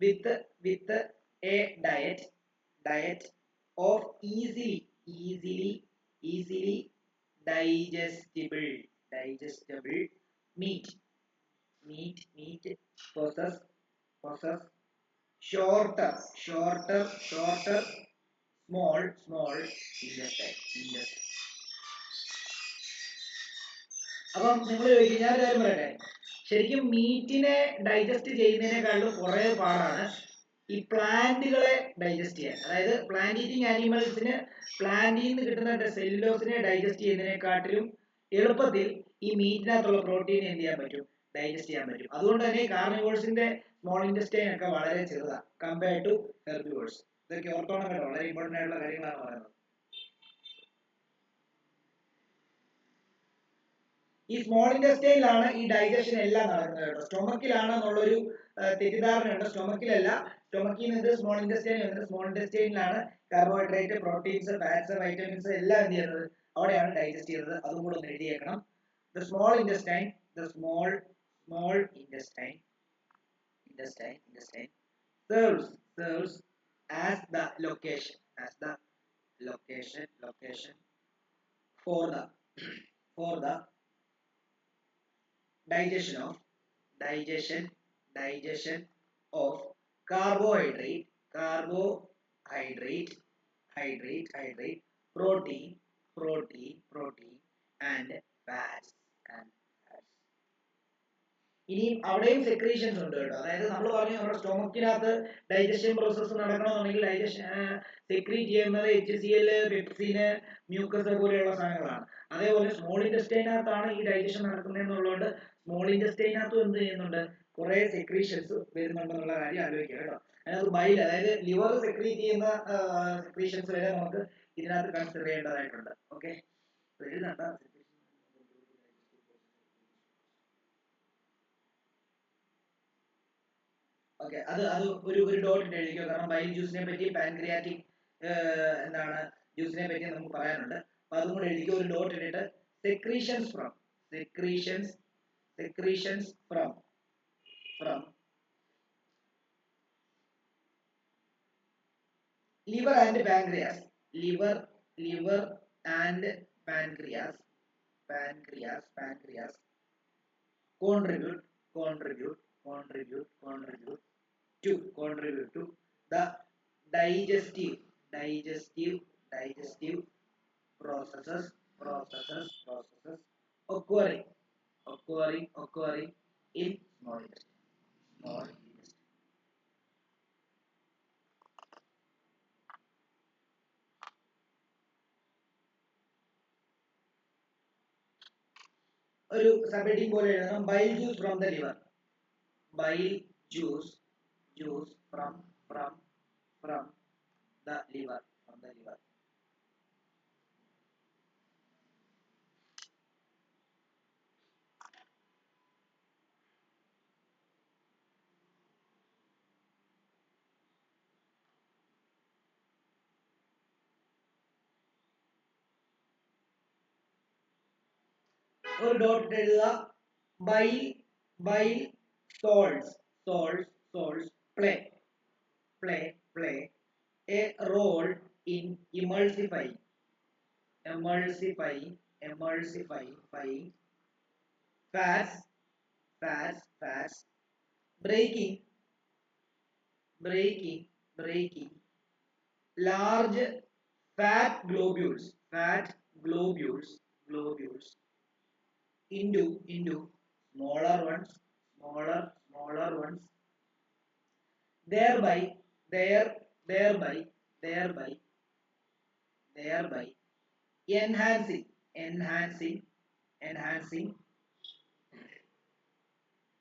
with a diet of easily digestible meat possess shorter small intestine. അപ്പം നിങ്ങൾ ചോദിക്കും, ഞാനൊരു കാര്യം പറയട്ടെ, ശരിക്കും മീറ്റിനെ ഡൈജസ്റ്റ് ചെയ്യുന്നതിനേക്കാളും കുറെ പാടാണ് ഈ പ്ലാന്റുകളെ ഡൈജസ്റ്റ് ചെയ്യാൻ. അതായത് പ്ലാന്റ് ഈറ്റിംഗ് ആനിമൽസിന് പ്ലാന്റിൽ നിന്ന് കിട്ടുന്ന സെല്ലുലോസിനെ ഡൈജസ്റ്റ് ചെയ്യുന്നതിനെക്കാട്ടിലും എളുപ്പത്തിൽ ഈ മീറ്റിനകത്തുള്ള പ്രോട്ടീൻ എന്ത് ചെയ്യാൻ പറ്റും? ഡൈജസ്റ്റ് ചെയ്യാൻ പറ്റും. അതുകൊണ്ട് തന്നെ കാർണിവോഴ്സിന്റെ സ്മോൾ ഇൻറ്റസ്റ്റൈൻ ഒക്കെ വളരെ ചെറുതാണ് കമ്പയർ ടു ഹെർബിവോഴ്സ്. ഇതൊക്കെ ഓർത്തോണം കേട്ടോ, വളരെ ഇമ്പോർട്ടന്റ് ആയിട്ടുള്ള കാര്യങ്ങളാണ് പറയുന്നത്. ഈ സ്മോൾ ഇൻറ്റസ്റ്റൈനിലാണ് ഈ ഡൈജഷൻ എല്ലാം നടക്കുന്നത് കേട്ടോ. സ്റ്റൊമക്കിലാണ് എന്നുള്ളൊരു തെറ്റിദ്ധാരണയുണ്ട്. സ്റ്റൊമക്കിലല്ല, സ്റ്റൊമക്കിൽ നിന്ന് സ്മോൾ ഇൻറ്റസ്റ്റൈൻ വരുന്നത്. സ്മോൾ ഇൻറ്റസ്റ്റൈനിലാണ് കാർബോഹൈഡ്രേറ്റ്, പ്രോട്ടീൻസ്, ഫാറ്റ്സ്, വൈറ്റമിൻസ് എല്ലാം എന്ത് ചെയ്യുന്നത്? അവിടെയാണ് ഡൈജസ്റ്റ് ചെയ്യുന്നത്. അതും കൂടെ ഒന്ന് എഴുതിയേക്കണം. The small intestine serves as the location for the digestion of carbohydrate, protein and fats. ഇനി അവിടെയും സെക്രീഷൻസ് ഉണ്ട് കേട്ടോ. അതായത് നമ്മൾ പറഞ്ഞു നമ്മുടെ സ്റ്റൊമക്കിനകത്ത് ഡൈജഷൻ പ്രോസസ്സ് നടക്കണമെന്നുണ്ടെങ്കിൽ ഡൈജഷൻ സെക്രീറ്റ് ചെയ്യുന്നത് HCl, പെപ്സിന്, മ്യൂക്കസ് പോലെയുള്ള സാധനങ്ങളാണ്. അതേപോലെ സ്മോൾ ഇൻറ്റസ്റ്റൈനകത്താണ് ഈ ഡൈജഷൻ നടക്കുന്നതെന്നുള്ളതുകൊണ്ട് സ്മോൾ ഇൻറ്റസ്റ്റൈനകത്തും എന്ത് ചെയ്യുന്നുണ്ട്? കുറെ സെക്രീഷൻസ് വരുന്നുണ്ടെന്നുള്ള കാര്യം ആലോചിക്കുക കേട്ടോ. അതിനകത്ത് ബൈൽ, അതായത് ലിവർ സെക്രീറ്റ് ചെയ്യുന്ന സെക്രീഷൻസ് വരെ നമുക്ക് ഇതിനകത്ത് കൺസിഡർ ചെയ്യേണ്ടതായിട്ടുണ്ട്. ഓക്കെ, എഴുതണ്ട. ഓക്കെ, അത് ഒരു ഡോട്ട് ഇട്ട് എഴുതിക്കോ. കാരണം ബൈൽ ജ്യൂസിനെ പറ്റി, പാൻക്രിയാറ്റിക് ജ്യൂസിനെ പറ്റി നമുക്ക് പറയാനുണ്ട്. അപ്പൊ അതും കൂടെ എഴുതിക്കോ, ഒരു ഡോട്ട് ഇട്ടിട്ട്. Secretions from liver and pancreas contribute to the digestive processes occurring in small intestine. ഒരു സബ്ഹെഡിങ് പോലെ എഴുതണം, bile juice from the liver. Bile juice from the liver. ഒരു ഡോട്ട് എഴുതുക. Bile salts play a role in emulsifying fats, breaking large fat globules into smaller ones, thereby enhancing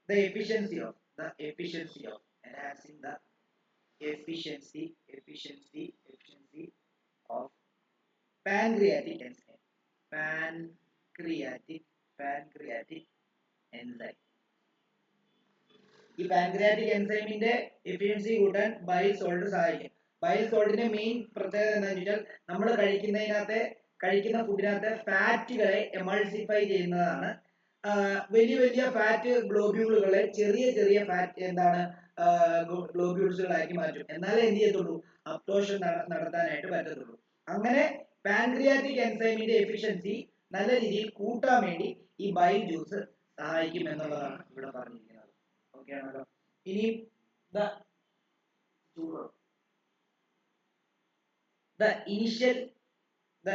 the efficiency of pancreatic enzyme. ഈ പാൻക്രിയാറ്റിക് എൻസൈമിന്റെ എഫിഷ്യൻസി കൂട്ടാൻ ബൈൽ സോൾട്ട് സഹായിക്കും. ബൈൽ സോൾട്ടിന്റെ മെയിൻ പ്രത്യേകത എന്താണെന്ന് വെച്ചാൽ നമ്മൾ കഴിക്കുന്ന ഫുഡിനകത്തെ ഫാറ്റുകളെ എമൾസിഫൈ ചെയ്യുന്നതാണ്. വലിയ ഫാറ്റ് ഗ്ലോബ്യൂളുകളെ ചെറിയ ഫാറ്റ് ഗ്ലോബ്യൂൾസുകളാക്കി മാറ്റും. എന്നാലേ എന്ത് ചെയ്യത്തുള്ളൂ, അബ്സോർപ്ഷൻ നടത്താനായിട്ട് പറ്റത്തുള്ളൂ. അങ്ങനെ പാൻക്രിയാറ്റിക് എൻസൈമിന്റെ എഫിഷ്യൻസി നല്ല രീതിയിൽ കൂട്ടാൻ വേണ്ടി ഈ ബൈൽ ജ്യൂസ് സഹായിക്കും എന്നുള്ളതാണ് ഇവിടെ പറഞ്ഞിരിക്കുന്നത്. ഓക്കെ ആണല്ലോ. ഇനി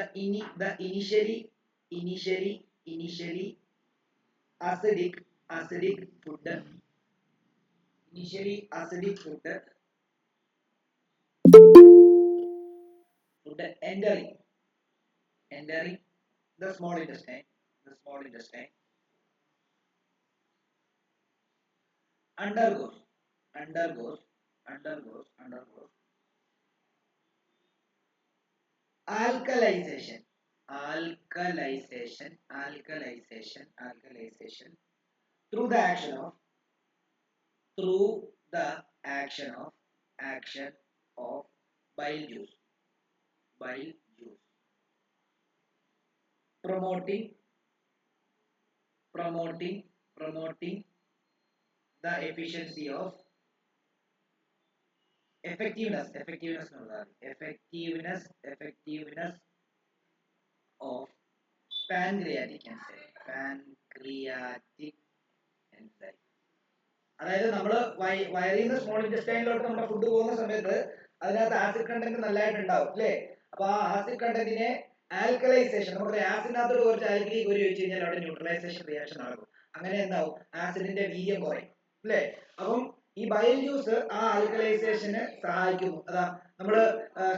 initially acidic food entering the small intestine undergoes alkalization through the action of bile juice promoting the effectiveness of pancreatic enzyme. അതായത് നമ്മൾ വയറിൽ നിന്ന് സ്മോൾ ഇൻറ്റസ്റ്റൈനിലോട്ട് നമ്മുടെ ഫുഡ് പോകുന്ന സമയത്ത് അതിനകത്ത് ആസിഡ് കണ്ടന്റ് നല്ലതായിട്ട് ഉണ്ടാവും അല്ലേ? അപ്പൊ ആ ആസിഡ് കണ്ടന്റിനെ ആൽക്കലൈസേഷൻ, നമ്മുടെ ആസിഡിനകത്തോട് കുറച്ച് ആൽക്കലി കോരി വെച്ച് കഴിഞ്ഞാൽ അവിടെ ന്യൂട്രലൈസേഷൻ റിയാക്ഷൻ നടക്കും. അങ്ങനെ എന്താവും, ആസിഡിന്റെ വീര്യം കുറയും അല്ലേ? അപ്പം ഈ ബൈൽ ജ്യൂസ് ആ ആൽക്കലൈസേഷന് സഹായിക്കുന്നു. അതാ നമ്മള്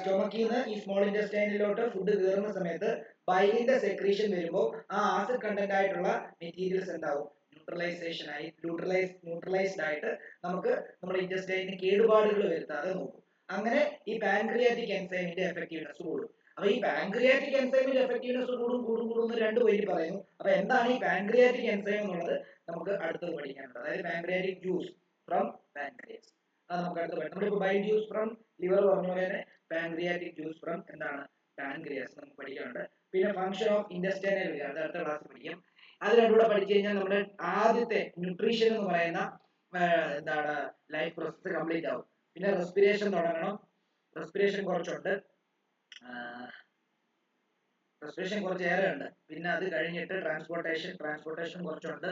സ്റ്റൊമക്കിൽ നിന്ന് ഈ സ്മോൾ ഇൻറ്റസ്റ്റൈനിലോട്ട് ഫുഡ് കയറുന്ന സമയത്ത് ബൈലിന്റെ സെക്രീഷൻ വരുമ്പോൾ ആ ആസിഡ് കണ്ടന്റ് ആയിട്ടുള്ള മെറ്റീരിയൽസ് എന്താവും, ന്യൂട്രലൈസ്ഡ് ആയിട്ട് നമുക്ക് നമ്മുടെ ഇൻറ്റസ്റ്റൈനിന് കേടുപാടുകൾ വരുത്താതെ നോക്കും. അങ്ങനെ ഈ പാൻക്രിയാറ്റിക് എൻസൈമിന്റെ എഫക്റ്റീവ്നെസ് കൂടും. അപ്പൊ ഈ പാൻക്രിയാറ്റിക് എൻസൈമിന്റെ എഫക്റ്റീവ്നെസ് കൂടും രണ്ട് വഴി പറയുന്നു. അപ്പൊ എന്താണ് ഈ പാൻക്രിയാറ്റിക് എൻസൈം എന്നുള്ളത് നമുക്ക് അടുത്തത് പഠിക്കാനുണ്ട്. അതായത് പാൻക്രിയാറ്റിക് ജ്യൂസ് ഫ്രം പാൻക്രിയാസ്, അത് നമുക്ക് അടുത്ത് പഠിക്കാം. നമ്മളിപ്പോൾ ബൈൽ ജ്യൂസ് ഫ്രം ലിവർ പറഞ്ഞ പോലെ തന്നെ പാൻക്രിയാറ്റിക് ജ്യൂസ് ഫ്രം എന്താണ് പാൻക്രിയാസ് നമുക്ക് പഠിക്കാനുണ്ട്. പിന്നെ ഫംഗ്ഷൻ ഓഫ് ഇൻറ്റസ്റ്റൈനൽ വികാരം, അത് അടുത്ത ക്ലാസ് പഠിക്കാം. അത് രണ്ടുകൂടെ പഠിച്ചു കഴിഞ്ഞാൽ നമ്മുടെ ആദ്യത്തെ ന്യൂട്രീഷൻ എന്ന് പറയുന്ന ലൈഫ് പ്രോസസ് കംപ്ലീറ്റ് ആവും. പിന്നെ റെസ്പിറേഷൻ തുടങ്ങണം. റെസ്പിറേഷൻ കുറച്ചുണ്ട്, റെസ്പിറേഷൻ കുറച്ചേറെ ഉണ്ട്. പിന്നെ അത് കഴിഞ്ഞിട്ട് ട്രാൻസ്പോർട്ടേഷൻ കുറച്ചുണ്ട്.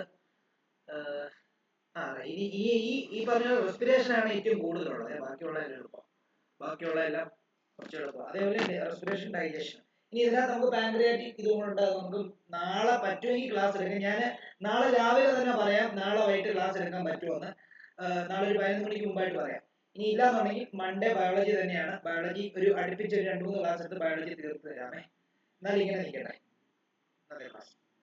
ഈ പറഞ്ഞ റെസ്പിറേഷൻ ആണ് ഏറ്റവും കൂടുതലുള്ളത്. ബാക്കിയുള്ള എല്ലാം കുറച്ച് എളുപ്പം. അതേപോലെ റെസ്പിറേഷൻ, ഡൈജഷൻ. ഇനി ഇതിനകത്ത് നമുക്ക് പാൻക്രിയാറ്റിക് ഇതുകൊണ്ട് നമുക്ക് നാളെ പറ്റുമെങ്കിൽ ക്ലാസ് എടുക്കാം. ഞാൻ നാളെ രാവിലെ തന്നെ പറയാം നാളെ വൈകിട്ട് ക്ലാസ് എടുക്കാൻ പറ്റുമെന്ന്. നാളെ ഒരു 11 മണിക്ക് മുമ്പായിട്ട് പറയാം. ഇനി ഇല്ലാന്നുണ്ടെങ്കിൽ മൺഡേ ബയോളജി തന്നെയാണ്. ബയോളജി ഒരു അടുപ്പിച്ച് 2-3 ക്ലാസ് എടുത്ത് ബയോളജി തീർത്ത് തരാമേ. എന്നാൽ ഇങ്ങനെ നിൽക്കട്ടെ. ക്ലാസ്